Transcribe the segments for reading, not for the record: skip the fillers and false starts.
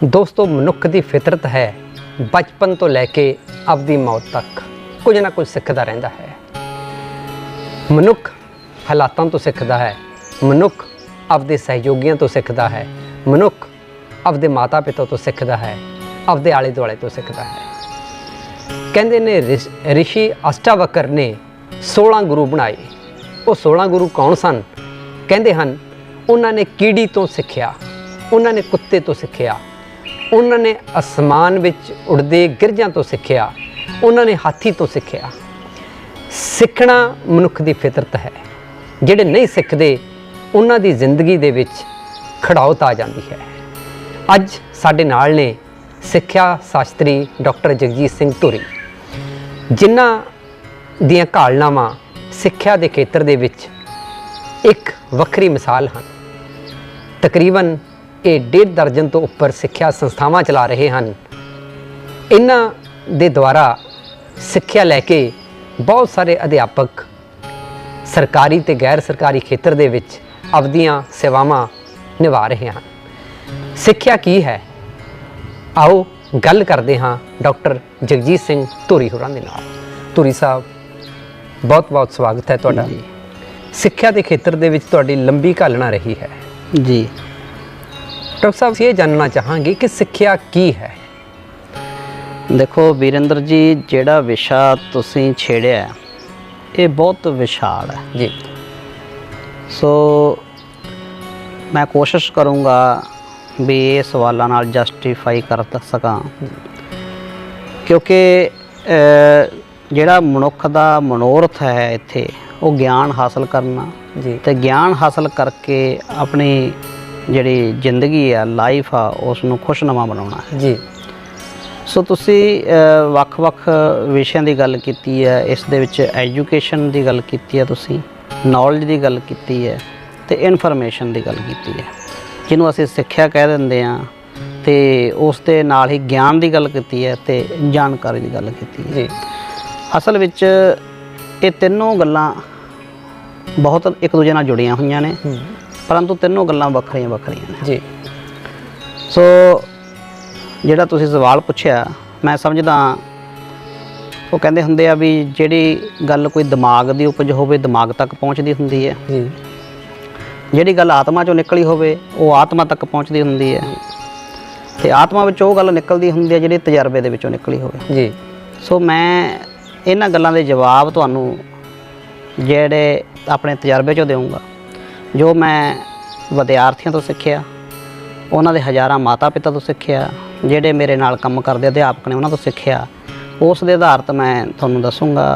दोस्तों मनुख की फितरत है बचपन तो लैके अपनी मौत तक कुछ ना कुछ सीखता रहिंदा है। मनुख हालातों तो सीखता है, मनुख अपने सहयोगियों तो सीखता है, मनुख अपने माता पिता तो सीखता है, अपने आले दुआले तो सीखता है। कहते ने ऋषि अष्टावक्र ने 16 गुरु बनाए। वो 16 गुरु कौन सन? कहते हैं उन्होंने कीड़ी तो सीखिया, उन्होंने कुत्ते तो सीखिया, उन्होंने आसमान विच उड़दे गिरजां तो सीखिया, उन्होंने हाथी तो सीखिया। सीखना मनुख की फितरत है। जिहड़े नहीं सीखते उन्हां दी जिंदगी दे विच खड़ाउत आ जाती है। अज साडे नाल ने सिक्ख्या शास्त्री डॉक्टर जगजीत सिंह धुरी, जिन्हां दीयां घालनावां सिक्ख्या दे खेतर दे विच एक वक्री मिसाल हैं। तकरीबन ये 1.5 दर्जन तो उपर सिक्ख्या संस्थावां चला रहे हैं। इन्हां दे द्वारा सिक्ख्या लैके बहुत सारे अध्यापक सरकारी ते गैर सरकारी खेतर दे विच अपदियां सेवावां निभा रहे हैं। सिक्ख्या की है, आओ गल करते हाँ डॉक्टर जगजीत सिंह धुरी होरां दे नाल। धुरी साहब बहुत बहुत स्वागत है तुहाडा। सिक्ख्या के खेतर दे विच तुहाडी लंबी घालना रही है जी। डॉक्टर साहब ये जानना चाहांगे कि सिक्ख्या की है? देखो वीरेंद्र जी, जिहड़ा विशा तुसीं छेड़िया ये बहुत विशाल है जी। सो मैं कोशिश करूँगा भी ये सवालों नाल जस्टिफाई कर सकां, क्योंकि जिहड़ा मनुख दा मनोरथ है इत्थे वो ज्ञान हासिल करना जी, ते ज्ञान हासिल करके अपनी जिहड़ी जिंदगी आ लाइफ आ उसनूं खुशनुमा बनाउणा है जी। सो तुसी वक्-वक् विषयां दी गल कीती है, इस दे विच एजुकेशन दी गल कीती है, तुसी नॉलेज दी गल कीती है ते इनफॉर्मेशन दी गल कीती है, जिन्हों असीं सिक्ख्या कह दिंदे आ, ते उस दे नाल ही ज्ञान दी गल कीती है ते जानकारी दी गल कीती है जी। असल विच ये तीनों गल्लां बहुत एक दूजे नाल जुड़ियां होईयां ने, परंतु तीनों गल्लां वखरियां वखरियां ने जी। सो जिहड़ा तुसीं सवाल पुछया मैं समझदा वो कहंदे हुंदे आ भी जिहड़ी गल कोई दिमाग दी उपज होवे दिमाग तक पहुँचदी हुंदी है जी, जिहड़ी गल आत्मा चों निकली होवे वो आत्मा तक पहुँचदी हुंदी है, ते आत्मा विच वो गल निकलदी हुंदी है जिहड़ी तजर्बे दे विचों निकली होवे जी। सो मैं इन्हां गल्लां दे जवाब तुहानूं जिहड़े अपने तजर्बे चों देऊँगा, जो मैं विद्यार्थियों तो सीखिया, उन्हां दे हज़ारां माता पिता तो सीखिया, जिहड़े मेरे नाल काम करदे अध्यापक ने उन्हां तो सीखिया, उस दे आधार ते मैं तुहानूं दसूँगा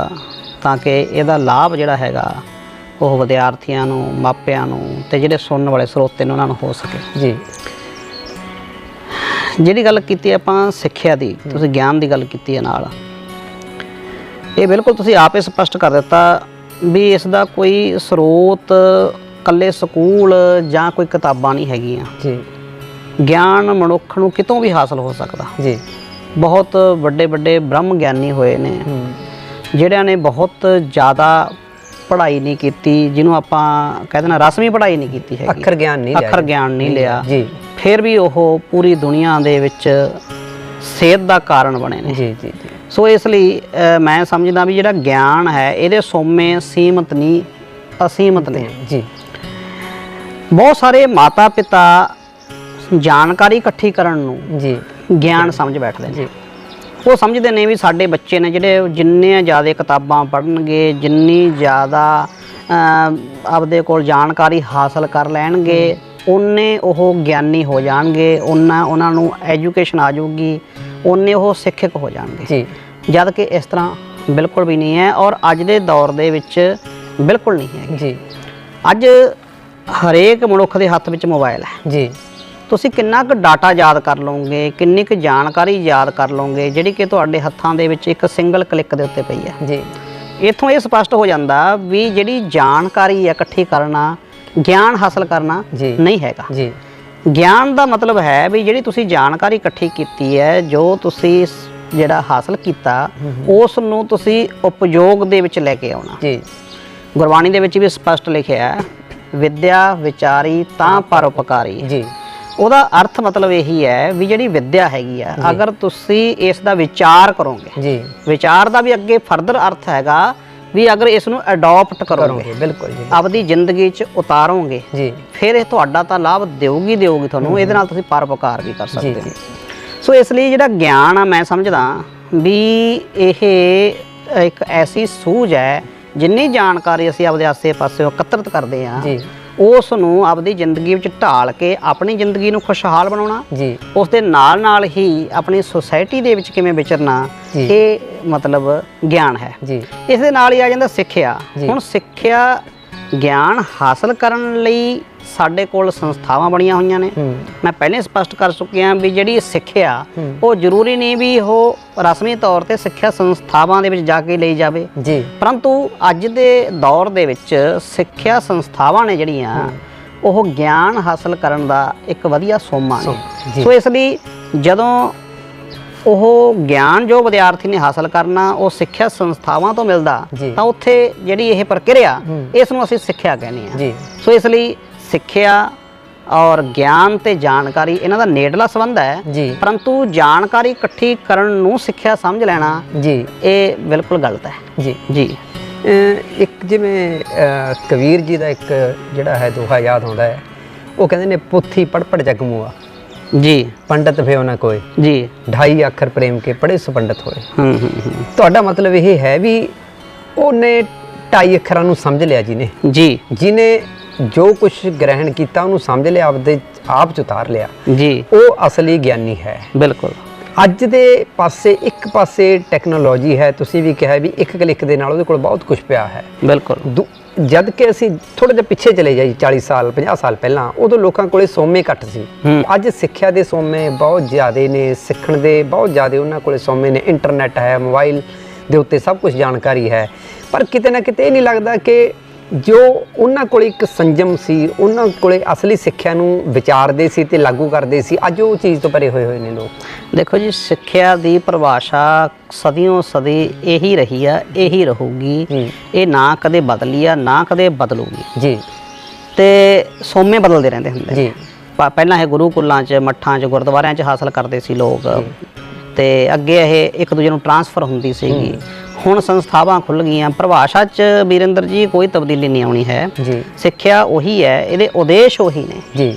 ताकि इहदा लाभ जिहड़ा हैगा ਉਹ ਵਿਦਿਆਰਥੀਆਂ ਨੂੰ, ਮਾਪਿਆਂ ਨੂੰ ਤੇ ਜਿਹੜੇ ਸੁਣਨ ਵਾਲੇ ਸਰੋਤੇ ਨੇ ਉਹਨਾਂ ਨੂੰ ਹੋ ਸਕੇ ਜੀ। ਜਿਹੜੀ ਗੱਲ ਕੀਤੀ ਆਪਾਂ ਸਿੱਖਿਆ ਦੀ, ਤੁਸੀਂ ਗਿਆਨ ਦੀ ਗੱਲ ਕੀਤੀ ਹੈ ਨਾਲ, ਇਹ ਬਿਲਕੁਲ ਤੁਸੀਂ ਆਪੇ ਸਪਸ਼ਟ ਕਰ ਦਿੱਤਾ ਵੀ ਇਸ ਦਾ ਕੋਈ ਸਰੋਤ ਇਕੱਲੇ ਸਕੂਲ ਜਾਂ ਕੋਈ ਕਿਤਾਬਾਂ ਨਹੀਂ ਹੈਗੀਆਂ ਜੀ। ਗਿਆਨ ਮਨੁੱਖ ਨੂੰ ਕਿਤੋਂ ਵੀ ਹਾਸਲ ਹੋ ਸਕਦਾ ਜੀ। ਬਹੁਤ ਵੱਡੇ ਵੱਡੇ ਬ੍ਰਹਮ ਗਿਆਨੀ ਹੋਏ ਨੇ ਜਿਹੜਿਆਂ ਨੇ ਬਹੁਤ ਜ਼ਿਆਦਾ पढ़ाई नहीं की, जिन्हों आप कहते ना रसमी पढ़ाई नहीं की है, अखर ज्ञान नहीं लिया जी, फिर भी वो पूरी दुनिया दे विच सेहत का कारण बने ने जी जी जी। सो इसलिए मैं समझदा भी जिहड़ा ज्ञान है ये सोमे सीमित नहीं असीमित ने जी। बहुत सारे माता पिता जानकारी इकट्ठी करन नूं जी ज्ञान समझ बैठदे ने। जी। वो समझते ने भी साडे बच्चे ने जिहड़े जिन्ने ज़्यादा किताबां पढ़नगे, जिन्नी ज़्यादा आपदे कोल जानकारी हासिल कर लैणगे, उन्ने ओह ज्ञानी हो जाणगे, उन्ना उन्हां नूं एजुकेशन आ जाऊगी, उन्ने ओह सिक्खक हो जाणगे जी। जद कि इस तरह बिल्कुल भी नहीं है और अज दे दौर दे विच बिल्कुल नहीं है जी। अज हरेक मनुख दे हत्थ विच मोबाइल है जी। ਤੁਸੀਂ ਕਿੰਨਾ ਕੁ ਡਾਟਾ ਯਾਦ ਕਰ ਲਓਗੇ, ਕਿੰਨੀ ਕੁ ਜਾਣਕਾਰੀ ਯਾਦ ਕਰ ਲਓਗੇ ਜਿਹੜੀ ਕਿ ਤੁਹਾਡੇ ਹੱਥਾਂ ਦੇ ਵਿੱਚ ਇੱਕ ਸਿੰਗਲ ਕਲਿੱਕ ਦੇ ਉੱਤੇ ਪਈ ਹੈ ਜੀ। ਇੱਥੋਂ ਇਹ ਸਪਸ਼ਟ ਹੋ ਜਾਂਦਾ ਵੀ ਜਿਹੜੀ ਜਾਣਕਾਰੀ ਹੈ ਇਕੱਠੀ ਕਰਨਾ, ਗਿਆਨ ਹਾਸਲ ਕਰਨਾ ਨਹੀਂ ਹੈਗਾ ਜੀ। ਗਿਆਨ ਦਾ ਮਤਲਬ ਹੈ ਵੀ ਜਿਹੜੀ ਤੁਸੀਂ ਜਾਣਕਾਰੀ ਇਕੱਠੀ ਕੀਤੀ ਹੈ, ਜੋ ਤੁਸੀਂ ਜਿਹੜਾ ਹਾਸਲ ਕੀਤਾ ਉਸ ਨੂੰ ਤੁਸੀਂ ਉਪਯੋਗ ਦੇ ਵਿੱਚ ਲੈ ਕੇ ਆਉਣਾ ਜੀ। ਗੁਰਬਾਣੀ ਦੇ ਵਿੱਚ ਵੀ ਸਪਸ਼ਟ ਲਿਖਿਆ ਹੈ, ਵਿਦਿਆ ਵਿਚਾਰੀ ਤਾਂ ਪਰਉਪਕਾਰੀ ਜੀ। ਉਹਦਾ ਅਰਥ ਮਤਲਬ ਇਹੀ ਹੈ ਵੀ ਜਿਹੜੀ ਵਿੱਦਿਆ ਹੈਗੀ ਆ, ਅਗਰ ਤੁਸੀਂ ਇਸ ਦਾ ਵਿਚਾਰ ਕਰੋਗੇ ਜੀ, ਵਿਚਾਰ ਦਾ ਵੀ ਅੱਗੇ ਫਰਦਰ ਅਰਥ ਹੈਗਾ ਵੀ ਅਗਰ ਇਸ ਨੂੰ ਅਡਾਪਟ ਕਰੋਗੇ, ਬਿਲਕੁਲ ਜੀ, ਆਪਦੀ ਜ਼ਿੰਦਗੀ 'ਚ ਉਤਾਰੋਗੇ ਜੀ, ਫਿਰ ਇਹ ਤੁਹਾਡਾ ਤਾਂ ਲਾਭ ਦੇਊਗੀ ਤੁਹਾਨੂੰ, ਇਹਦੇ ਨਾਲ ਤੁਸੀਂ ਪਰਉਪਕਾਰ ਵੀ ਕਰ ਸਕਦੇ ਜੀ। ਹੋ। ਸੋ ਇਸ ਲਈ ਜਿਹੜਾ ਗਿਆਨ ਆ, ਮੈਂ ਸਮਝਦਾ ਵੀ ਇਹ ਇੱਕ ਐਸੀ ਸੂਝ ਹੈ, ਜਿੰਨੀ ਜਾਣਕਾਰੀ ਅਸੀਂ ਆਪਦੇ ਆਸੇ-ਪਾਸੇ ਇਕੱਤਰਿਤ ਕਰਦੇ ਹਾਂ ਜੀ, ਉਸ ਨੂੰ ਆਪਦੀ ਜ਼ਿੰਦਗੀ ਵਿੱਚ ਢਾਲ ਕੇ ਆਪਣੀ ਜ਼ਿੰਦਗੀ ਨੂੰ ਖੁਸ਼ਹਾਲ ਬਣਾਉਣਾ, ਜੀ, ਉਸ ਦੇ ਨਾਲ ਹੀ ਆਪਣੀ ਸੁਸਾਇਟੀ ਦੇ ਵਿੱਚ ਕਿਵੇਂ ਵਿਚਰਨਾ, ਜੀ। ਇਹ ਮਤਲਬ ਗਿਆਨ ਹੈ। ਜੀ, ਇਸ ਦੇ ਨਾਲ ਹੀ ਆ ਜਾਂਦਾ ਸਿੱਖਿਆ। ਜੀ। ਹੁਣ ਸਿੱਖਿਆ ਗਿਆਨ ਹਾਸਲ ਕਰਨ ਲਈ ਸਾਡੇ ਕੋਲ ਸੰਸਥਾਵਾਂ ਬਣੀਆਂ ਹੋਈਆਂ ਨੇ। ਮੈਂ ਪਹਿਲੇ ਸਪਸ਼ਟ ਕਰ ਚੁੱਕਿਆ ਵੀ ਜਿਹੜੀ ਸਿੱਖਿਆ ਉਹ ਜ਼ਰੂਰੀ ਨਹੀਂ ਵੀ ਉਹ ਰਸਮੀ ਤੌਰ ਤੇ ਸਿੱਖਿਆ ਸੰਸਥਾਵਾਂ ਦੇ ਵਿੱਚ ਜਾ ਕੇ ਲਈ ਜਾਵੇ, ਜੀ, ਪਰੰਤੂ ਅੱਜ ਦੇ ਦੌਰ ਦੇ ਵਿੱਚ ਸਿੱਖਿਆ ਸੰਸਥਾਵਾਂ ਨੇ ਜਿਹੜੀਆਂ ਉਹ ਗਿਆਨ ਹਾਸਲ ਕਰਨ ਦਾ ਇੱਕ ਵਧੀਆ ਸੋਮਾ ਨੇ। ਸੋ ਇਸ ਲਈ ਜਦੋਂ ਉਹ ਗਿਆਨ ਜੋ ਵਿਦਿਆਰਥੀ ਨੇ ਹਾਸਲ ਕਰਨਾ ਉਹ ਸਿੱਖਿਆ ਸੰਸਥਾਵਾਂ ਤੋਂ ਮਿਲਦਾ, ਤਾਂ ਉੱਥੇ ਜਿਹੜੀ ਇਹ ਪ੍ਰਕਿਰਿਆ, ਇਸ ਨੂੰ ਅਸੀਂ ਸਿੱਖਿਆ ਕਹਿੰਦੇ ਹਾਂ। ਸੋ ਇਸ ਲਈ ਸਿੱਖਿਆ ਔਰ ਗਿਆਨ ਤੇ ਜਾਣਕਾਰੀ ਇਹਨਾਂ ਦਾ ਨੇੜਲਾ ਸੰਬੰਧ ਹੈ, ਪਰੰਤੂ ਜਾਣਕਾਰੀ ਇਕੱਠੀ ਕਰਨ ਨੂੰ ਸਿੱਖਿਆ ਸਮਝ ਲੈਣਾ ਜੀ, ਇਹ ਬਿਲਕੁਲ ਗਲਤ ਹੈ। ਜੀ, ਜੀ। ਇੱਕ ਜਿਵੇਂ ਕਬੀਰ ਜੀ ਦਾ ਇੱਕ ਜਿਹੜਾ ਹੈ ਦੋਹਾ ਯਾਦ ਆਉਂਦਾ ਹੈ, ਉਹ ਕਹਿੰਦੇ ਨੇ ਪੋਥੀ ਪੜ੍ਹ ਪੜ੍ਹ ਜਗ ਮੁਆ, ਜੀ, ਪੰਡਤ ਭਿਓ ਨਾ ਕੋਈ, ਜੀ, ਢਾਈ ਅੱਖਰ ਪ੍ਰੇਮ ਕੇ ਪੜ੍ਹੇ ਸੋ ਪੰਡਤ ਹੋਏ। ਤੁਹਾਡਾ ਮਤਲਬ ਇਹ ਹੈ ਵੀ ਉਹਨੇ ਢਾਈ ਅੱਖਰਾਂ ਨੂੰ ਸਮਝ ਲਿਆ ਜੀ, ਜਿਹਨੇ ਜੋ ਕੁਝ ਗ੍ਰਹਿਣ ਕੀਤਾ ਉਹਨੂੰ ਸਮਝ ਲਿਆ, ਆਪਦੇ ਆਪ ਚ ਉਤਾਰ ਲਿਆ, ਜੀ, ਉਹ ਅਸਲੀ ਗਿਆਨੀ ਹੈ। ਬਿਲਕੁਲ। ਅੱਜ ਦੇ ਪਾਸੇ ਇੱਕ ਪਾਸੇ ਟੈਕਨੋਲੋਜੀ ਹੈ, ਤੁਸੀਂ ਵੀ ਕਿਹਾ ਵੀ ਇੱਕ ਕਲਿੱਕ ਦੇ ਨਾਲ ਉਹਦੇ ਕੋਲ ਬਹੁਤ ਕੁਝ ਪਿਆ ਹੈ। ਬਿਲਕੁਲ। ਜਦ ਕਿ ਅਸੀਂ ਥੋੜਾ ਜਿਹਾ ਪਿੱਛੇ ਚਲੇ ਜਾਈ 40 ਸਾਲ 50 ਸਾਲ ਪਹਿਲਾਂ, ਉਦੋਂ ਲੋਕਾਂ ਕੋਲੇ ਸੋਮੇ ਘੱਟ ਸੀ। ਅੱਜ ਸਿੱਖਿਆ ਦੇ ਸੋਮੇ ਬਹੁਤ ਜ਼ਿਆਦੇ ਨੇ, ਸਿੱਖਣ ਦੇ ਬਹੁਤ ਜ਼ਿਆਦੇ ਉਹਨਾਂ ਕੋਲੇ ਸੋਮੇ ਨੇ, ਇੰਟਰਨੈਟ ਹੈ, ਮੋਬਾਈਲ ਦੇ ਉੱਤੇ ਸਭ ਕੁਝ ਜਾਣਕਾਰੀ ਹੈ, ਪਰ ਕਿਤੇ ਨਾ ਕਿਤੇ ਇਹ ਨਹੀਂ ਲੱਗਦਾ ਕਿ ਜੋ ਉਹਨਾਂ ਕੋਲ ਇੱਕ ਸੰਜਮ ਸੀ, ਉਹਨਾਂ ਕੋਲੇ ਅਸਲੀ ਸਿੱਖਿਆ ਨੂੰ ਵਿਚਾਰਦੇ ਸੀ ਤੇ ਲਾਗੂ ਕਰਦੇ ਸੀ, ਅੱਜ ਉਹ ਚੀਜ਼ ਤੋਂ ਪਰੇ ਹੋਏ ਨੇ ਲੋਕ। ਦੇਖੋ ਜੀ, ਸਿੱਖਿਆ ਦੀ ਪਰਿਭਾਸ਼ਾ ਸਦੀਆਂ ਸਦੀ ਇਹੀ ਰਹੀ ਆ, ਇਹੀ ਰਹੂਗੀ, ਇਹ ਨਾ ਕਦੇ ਬਦਲੀ ਆ, ਨਾ ਕਦੇ ਬਦਲੂਗੀ। ਜੀ। ਤੇ ਸੋਮੇ ਬਦਲਦੇ ਰਹਿੰਦੇ ਹੁੰਦੇ ਜੀ। ਪਹਿਲਾਂ ਇਹ ਗੁਰੂਕੁਲਾਂ 'ਚ, ਮੱਠਾਂ 'ਚ, ਗੁਰਦੁਆਰਿਆਂ 'ਚ ਹਾਸਲ ਕਰਦੇ ਸੀ ਲੋਕ, ਤੇ ਅੱਗੇ ਇਹ ਇੱਕ ਦੂਜੇ ਨੂੰ ਟਰਾਂਸਫਰ ਹੁੰਦੀ ਸੀਗੀ। ਹੁਣ ਸੰਸਥਾਵਾਂ ਖੁੱਲ੍ਹ ਗਈਆਂ, ਪਰਿਭਾਸ਼ਾ 'ਚ ਵੀਰਿੰਦਰ ਜੀ ਕੋਈ ਤਬਦੀਲੀ ਨਹੀਂ ਆਉਣੀ ਹੈ। ਜੀ। ਸਿੱਖਿਆ ਉਹੀ ਹੈ, ਇਹਦੇ ਉਦੇਸ਼ ਉਹੀ ਨੇ। ਜੀ।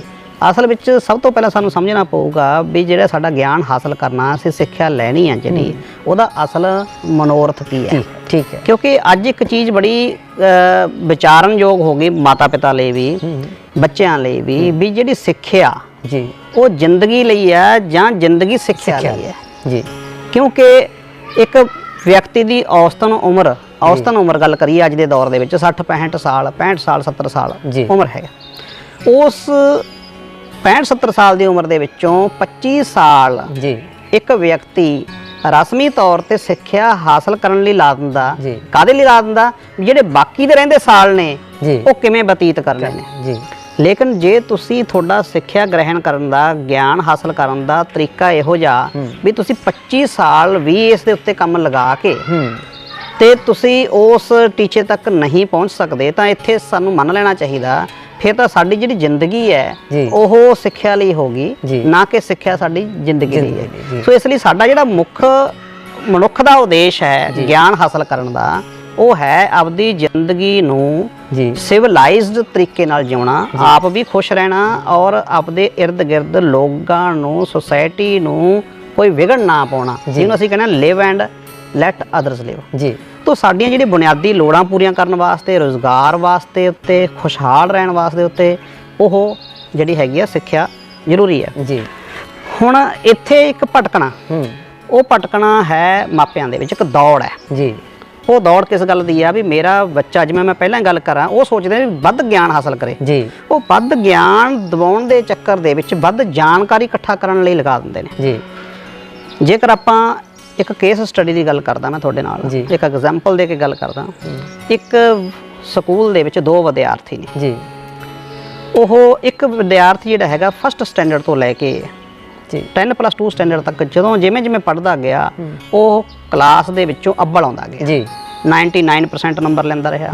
ਅਸਲ ਵਿੱਚ ਸਭ ਤੋਂ ਪਹਿਲਾਂ ਸਾਨੂੰ ਸਮਝਣਾ ਪਊਗਾ ਵੀ ਜਿਹੜਾ ਸਾਡਾ ਗਿਆਨ ਹਾਸਲ ਕਰਨਾ, ਅਸੀਂ ਸਿੱਖਿਆ ਲੈਣੀ ਆ ਜਿਹੜੀ, ਉਹਦਾ ਅਸਲ ਮਨੋਰਥ ਕੀ ਹੈ। ਠੀਕ ਹੈ। ਕਿਉਂਕਿ ਅੱਜ ਇੱਕ ਚੀਜ਼ ਬੜੀ ਵਿਚਾਰਨਯੋਗ ਹੋ ਗਈ ਮਾਤਾ ਪਿਤਾ ਲਈ ਵੀ, ਬੱਚਿਆਂ ਲਈ ਵੀ ਜਿਹੜੀ ਸਿੱਖਿਆ ਜੀ ਉਹ ਜ਼ਿੰਦਗੀ ਲਈ ਹੈ ਜਾਂ ਜ਼ਿੰਦਗੀ ਸਿੱਖਿਆ ਲਈ ਹੈ। ਜੀ। ਕਿਉਂਕਿ ਇੱਕ ਵਿਅਕਤੀ ਦੀ ਔਸਤਨ ਉਮਰ ਗੱਲ ਕਰੀਏ ਅੱਜ ਦੇ ਦੌਰ ਦੇ ਵਿੱਚ 60 65 ਸਾਲ 70 ਸਾਲ ਉਮਰ ਹੈ। ਉਸ 65-70 ਸਾਲ ਦੀ ਉਮਰ ਦੇ ਵਿੱਚੋਂ 25 ਸਾਲ ਜੀ ਇੱਕ ਵਿਅਕਤੀ ਰਸਮੀ ਤੌਰ ਤੇ ਸਿੱਖਿਆ ਹਾਸਲ ਕਰਨ ਲਈ ਲਾ ਦਿੰਦਾ। ਕਾਹਦੇ ਲਈ ਲਾ ਦਿੰਦਾ? ਜਿਹੜੇ ਬਾਕੀ ਦੇ ਰਹਿੰਦੇ ਸਾਲ ਨੇ ਉਹ ਕਿਵੇਂ ਬਤੀਤ ਕਰਨੇ ਨੇ। ਜੀ। ਲੇਕਿਨ ਜੇ ਤੁਸੀਂ ਤੁਹਾਡਾ ਸਿੱਖਿਆ ਗ੍ਰਹਿਣ ਕਰਨ ਦਾ, ਗਿਆਨ ਹਾਸਲ ਕਰਨ ਦਾ ਤਰੀਕਾ ਇਹੋ ਜਿਹਾ ਵੀ ਤੁਸੀਂ 25 ਸਾਲ ਵੀ ਇਸ ਦੇ ਉੱਤੇ ਕੰਮ ਲਗਾ ਕੇ ਤੇ ਤੁਸੀਂ ਉਸ ਟੀਚੇ ਤੱਕ ਨਹੀਂ ਪਹੁੰਚ ਸਕਦੇ, ਤਾਂ ਇੱਥੇ ਸਾਨੂੰ ਮੰਨ ਲੈਣਾ ਚਾਹੀਦਾ ਫਿਰ ਤਾਂ ਸਾਡੀ ਜਿਹੜੀ ਜ਼ਿੰਦਗੀ ਹੈ ਉਹ ਸਿੱਖਿਆ ਲਈ ਹੋਗੀ, ਨਾ ਕਿ ਸਿੱਖਿਆ ਸਾਡੀ ਜ਼ਿੰਦਗੀ ਲਈ ਹੈ। ਸੋ ਇਸ ਲਈ ਸਾਡਾ ਜਿਹੜਾ ਮਨੁੱਖ ਦਾ ਉਦੇਸ਼ ਹੈ ਗਿਆਨ ਹਾਸਲ ਕਰਨ ਦਾ, ਉਹ ਹੈ ਆਪਦੀ ਜ਼ਿੰਦਗੀ ਨੂੰ ਸਿਵਲਾਈਜ਼ਡ ਤਰੀਕੇ ਨਾਲ ਜਿਉਣਾ, ਆਪ ਵੀ ਖੁਸ਼ ਰਹਿਣਾ ਔਰ ਆਪਦੇ ਇਰਦ ਗਿਰਦ ਲੋਕਾਂ ਨੂੰ, ਸੁਸਾਇਟੀ ਨੂੰ ਕੋਈ ਵਿਗੜ ਨਾ ਪਾਉਣਾ, ਜਿਹਨੂੰ ਅਸੀਂ ਕਹਿੰਦੇ ਲਿਵ ਐਂਡ ਲੈਟ ਅਦਰਸ ਲਿਵ। ਜੀ। ਤੋ ਸਾਡੀਆਂ ਜਿਹੜੀ ਬੁਨਿਆਦੀ ਲੋੜਾਂ ਪੂਰੀਆਂ ਕਰਨ ਵਾਸਤੇ, ਰੁਜ਼ਗਾਰ ਵਾਸਤੇ ਉੱਤੇ, ਖੁਸ਼ਹਾਲ ਰਹਿਣ ਵਾਸਤੇ ਉੱਤੇ ਉਹ ਜਿਹੜੀ ਹੈਗੀ ਆ ਸਿੱਖਿਆ ਜ਼ਰੂਰੀ ਹੈ। ਜੀ। ਹੁਣ ਇੱਥੇ ਇੱਕ ਭਟਕਣਾ, ਉਹ ਭਟਕਣਾ ਹੈ ਮਾਪਿਆਂ ਦੇ ਵਿੱਚ, ਇੱਕ ਦੌੜ ਹੈ। ਜੀ। ਉਹ ਦੌੜ ਕਿਸ ਗੱਲ ਦੀ ਆ ਵੀ ਮੇਰਾ ਬੱਚਾ, ਜਿਵੇਂ ਮੈਂ ਪਹਿਲਾਂ ਗੱਲ ਕਰਾਂ, ਉਹ ਸੋਚਦੇ ਨੇ ਵੀ ਵੱਧ ਗਿਆਨ ਹਾਸਲ ਕਰੇ। ਜੀ। ਉਹ ਵੱਧ ਗਿਆਨ ਦਿਵਾਉਣ ਦੇ ਚੱਕਰ ਦੇ ਵਿੱਚ ਵੱਧ ਜਾਣਕਾਰੀ ਇਕੱਠਾ ਕਰਨ ਲਈ ਲਗਾ ਦਿੰਦੇ ਨੇ। ਜੀ। ਜੇਕਰ ਆਪਾਂ ਇੱਕ ਕੇਸ ਸਟੱਡੀ ਦੀ ਗੱਲ ਕਰਦਾ ਮੈਂ ਤੁਹਾਡੇ ਨਾਲ, ਇੱਕ ਐਗਜ਼ਾਮਪਲ ਦੇ ਕੇ ਗੱਲ ਕਰਦਾ। ਇੱਕ ਸਕੂਲ ਦੇ ਵਿੱਚ 2 ਵਿਦਿਆਰਥੀ ਨੇ। ਜੀ। ਉਹ ਇੱਕ ਵਿਦਿਆਰਥੀ ਜਿਹੜਾ ਹੈਗਾ ਫਸਟ ਸਟੈਂਡਰਡ ਤੋਂ ਲੈ ਕੇ 10+2 ਸਟੈਂਡਰਡ ਤੱਕ ਜਦੋਂ ਜਿਵੇਂ ਪੜ੍ਹਦਾ ਗਿਆ, ਉਹ ਕਲਾਸ ਦੇ ਵਿੱਚੋਂ ਅੱਵਲ ਆਉਂਦਾ ਗਿਆ। ਜੀ। 99% ਨੰਬਰ ਲੈਂਦਾ ਰਿਹਾ।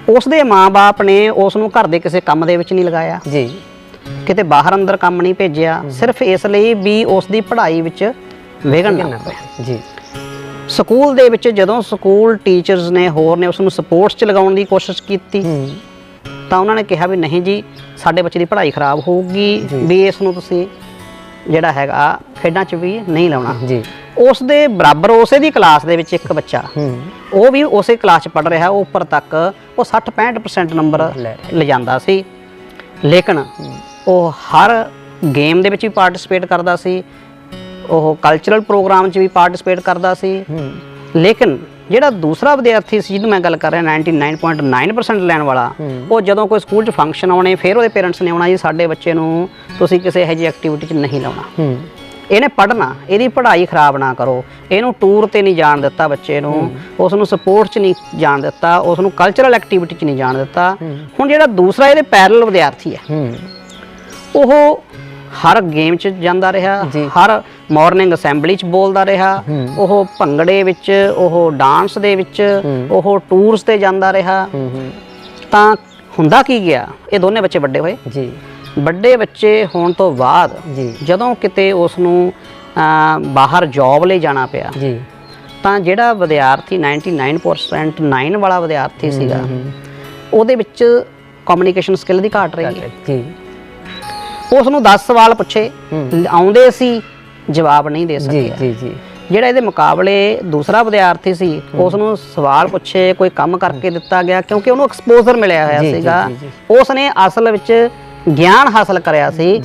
ਉਸ ਦੇ ਮਾਂ-ਬਾਪ ਨੇ ਉਸ ਨੂੰ ਘਰ ਦੇ ਕਿਸੇ ਕੰਮ ਦੇ ਵਿੱਚ ਨਹੀਂ ਲਗਾਇਆ। ਜੀ। ਕਿਤੇ ਬਾਹਰ ਅੰਦਰ ਕੰਮ ਨਹੀਂ ਭੇਜਿਆ, ਸਿਰਫ ਇਸ ਲਈ ਵੀ ਉਸ ਦੀ ਪੜ੍ਹਾਈ ਵਿੱਚ ਵਿਘਨ ਨਾ ਪਏ। ਜੀ। ਸਕੂਲ ਦੇ ਵਿੱਚ ਜਦੋਂ ਸਕੂਲ ਟੀਚਰਸ ਨੇ ਹੋਰ ਨੇ ਉਸ ਨੂੰ ਸਪੋਰਟਸ 'ਚ ਲਗਾਉਣ ਦੀ ਕੋਸ਼ਿਸ਼ ਕੀਤੀ ਤਾਂ ਉਹਨਾਂ ਨੇ ਕਿਹਾ ਵੀ ਨਹੀਂ ਜੀ, ਸਾਡੇ ਬੱਚੇ ਦੀ ਪੜ੍ਹਾਈ ਖਰਾਬ ਹੋਊਗੀ, ਵੀ ਇਸ ਨੂੰ ਤੁਸੀਂ ਜਿਹੜਾ ਹੈਗਾ ਖੇਡਾਂ 'ਚ ਵੀ ਨਹੀਂ ਲਾਉਣਾ ਜੀ। ਉਸ ਦੇ ਬਰਾਬਰ ਉਸੇ ਦੀ ਕਲਾਸ ਦੇ ਵਿੱਚ ਇੱਕ ਬੱਚਾ ਉਹ ਵੀ ਉਸੇ ਕਲਾਸ 'ਚ ਪੜ੍ਹ ਰਿਹਾ, ਉਹ ਉੱਪਰ ਤੱਕ ਉਹ 60-65% ਨੰਬਰ ਲਿਜਾਂਦਾ ਸੀ, ਲੇਕਿਨ ਉਹ ਹਰ ਗੇਮ ਦੇ ਵਿੱਚ ਵੀ ਪਾਰਟਿਸਿਪੇਟ ਕਰਦਾ ਸੀ, ਉਹ ਕਲਚਰਲ ਪ੍ਰੋਗਰਾਮ 'ਚ ਵੀ ਪਾਰਟਿਸਿਪੇਟ ਕਰਦਾ ਸੀ। ਲੇਕਿਨ ਜਿਹੜਾ ਦੂਸਰਾ ਵਿਦਿਆਰਥੀ ਸੀ ਜਿਹਨੂੰ ਮੈਂ ਗੱਲ ਕਰ ਰਿਹਾ 99.9% ਲੈਣ ਵਾਲਾ, ਉਹ ਜਦੋਂ ਕੋਈ ਸਕੂਲ 'ਚ ਫੰਕਸ਼ਨ ਆਉਣੇ ਫਿਰ ਉਹਦੇ ਪੇਰੈਂਟਸ ਨੇ ਆਉਣਾ ਜੀ ਸਾਡੇ ਬੱਚੇ ਨੂੰ ਤੁਸੀਂ ਕਿਸੇ ਇਹੋ ਜਿਹੀ ਐਕਟੀਵਿਟੀ 'ਚ ਨਹੀਂ ਲਾਉਣਾ, ਇਹਨੇ ਪੜ੍ਹਨਾ, ਇਹਦੀ ਪੜ੍ਹਾਈ ਖਰਾਬ ਨਾ ਕਰੋ, ਇਹਨੂੰ ਟੂਰ ਤੇ ਨਹੀਂ ਜਾਣ ਦਿੱਤਾ ਬੱਚੇ ਨੂੰ, ਉਸ ਨੂੰ ਸਪੋਰਟਸ 'ਚ ਨਹੀਂ ਜਾਣ ਦਿੱਤਾ, ਉਸ ਨੂੰ ਕਲਚਰਲ ਐਕਟੀਵਿਟੀ 'ਚ ਨਹੀਂ ਜਾਣ ਦਿੱਤਾ। ਹੁਣ ਜਿਹੜਾ ਦੂਸਰਾ ਇਹਦੇ ਪੈਰਲਲ ਵਿਦਿਆਰਥੀ ਹੈ ਉਹ ਹਰ ਗੇਮ 'ਚ ਜਾਂਦਾ ਰਿਹਾ, ਹਰ ਮਾਰਨਿੰਗ ਅਸੈਂਬਲੀ 'ਚ ਬੋਲਦਾ ਰਿਹਾ, ਉਹ ਭੰਗੜੇ ਵਿੱਚ, ਉਹ ਡਾਂਸ ਦੇ ਵਿੱਚ, ਉਹ ਟੂਰਸ ਤੇ ਜਾਂਦਾ ਰਿਹਾ। ਤਾਂ ਹੁੰਦਾ ਕੀ ਗਿਆ, ਇਹ ਦੋਨੇ ਬੱਚੇ ਵੱਡੇ ਹੋਏ ਜੀ। ਵੱਡੇ ਬੱਚੇ ਹੋਣ ਤੋਂ ਬਾਅਦ ਜਦੋਂ ਕਿਤੇ ਉਸ ਨੂੰ ਬਾਹਰ ਜੌਬ ਲਈ ਜਾਣਾ ਪਿਆ ਤਾਂ ਜਿਹੜਾ ਵਿਦਿਆਰਥੀ 99% ਵਾਲਾ ਵਿਦਿਆਰਥੀ ਸੀਗਾ ਉਹਦੇ ਵਿੱਚ ਕਮਿਊਨੀਕੇਸ਼ਨ ਸਕਿੱਲ ਦੀ ਘਾਟ ਰਹੀ ਜੀ। ਉਸ ਨੂੰ 10 ਸਵਾਲ ਪੁੱਛੇ ਆਉਂਦੇ ਸੀ, ਜਵਾਬ ਨਹੀਂ ਦੇ ਸਕਿਆ ਜੀ। ਜਿਹੜਾ ਇਹਦੇ ਮੁਕਾਬਲੇ ਦੂਸਰਾ ਵਿਦਿਆਰਥੀ ਸੀ ਉਸ ਨੂੰ ਸਵਾਲ ਪੁੱਛੇ, ਕੋਈ ਕੰਮ ਕਰਕੇ ਦਿੱਤਾ ਗਿਆ, ਕਿਉਂਕਿ ਉਹਨੂੰ ਐਕਸਪੋਜ਼ਰ ਮਿਲਿਆ ਹੋਇਆ ਸੀਗਾ, ਉਸ ਨੇ ਅਸਲ ਵਿੱਚ ਗਿਆਨ ਹਾਸਲ ਕਰਿਆ ਸੀ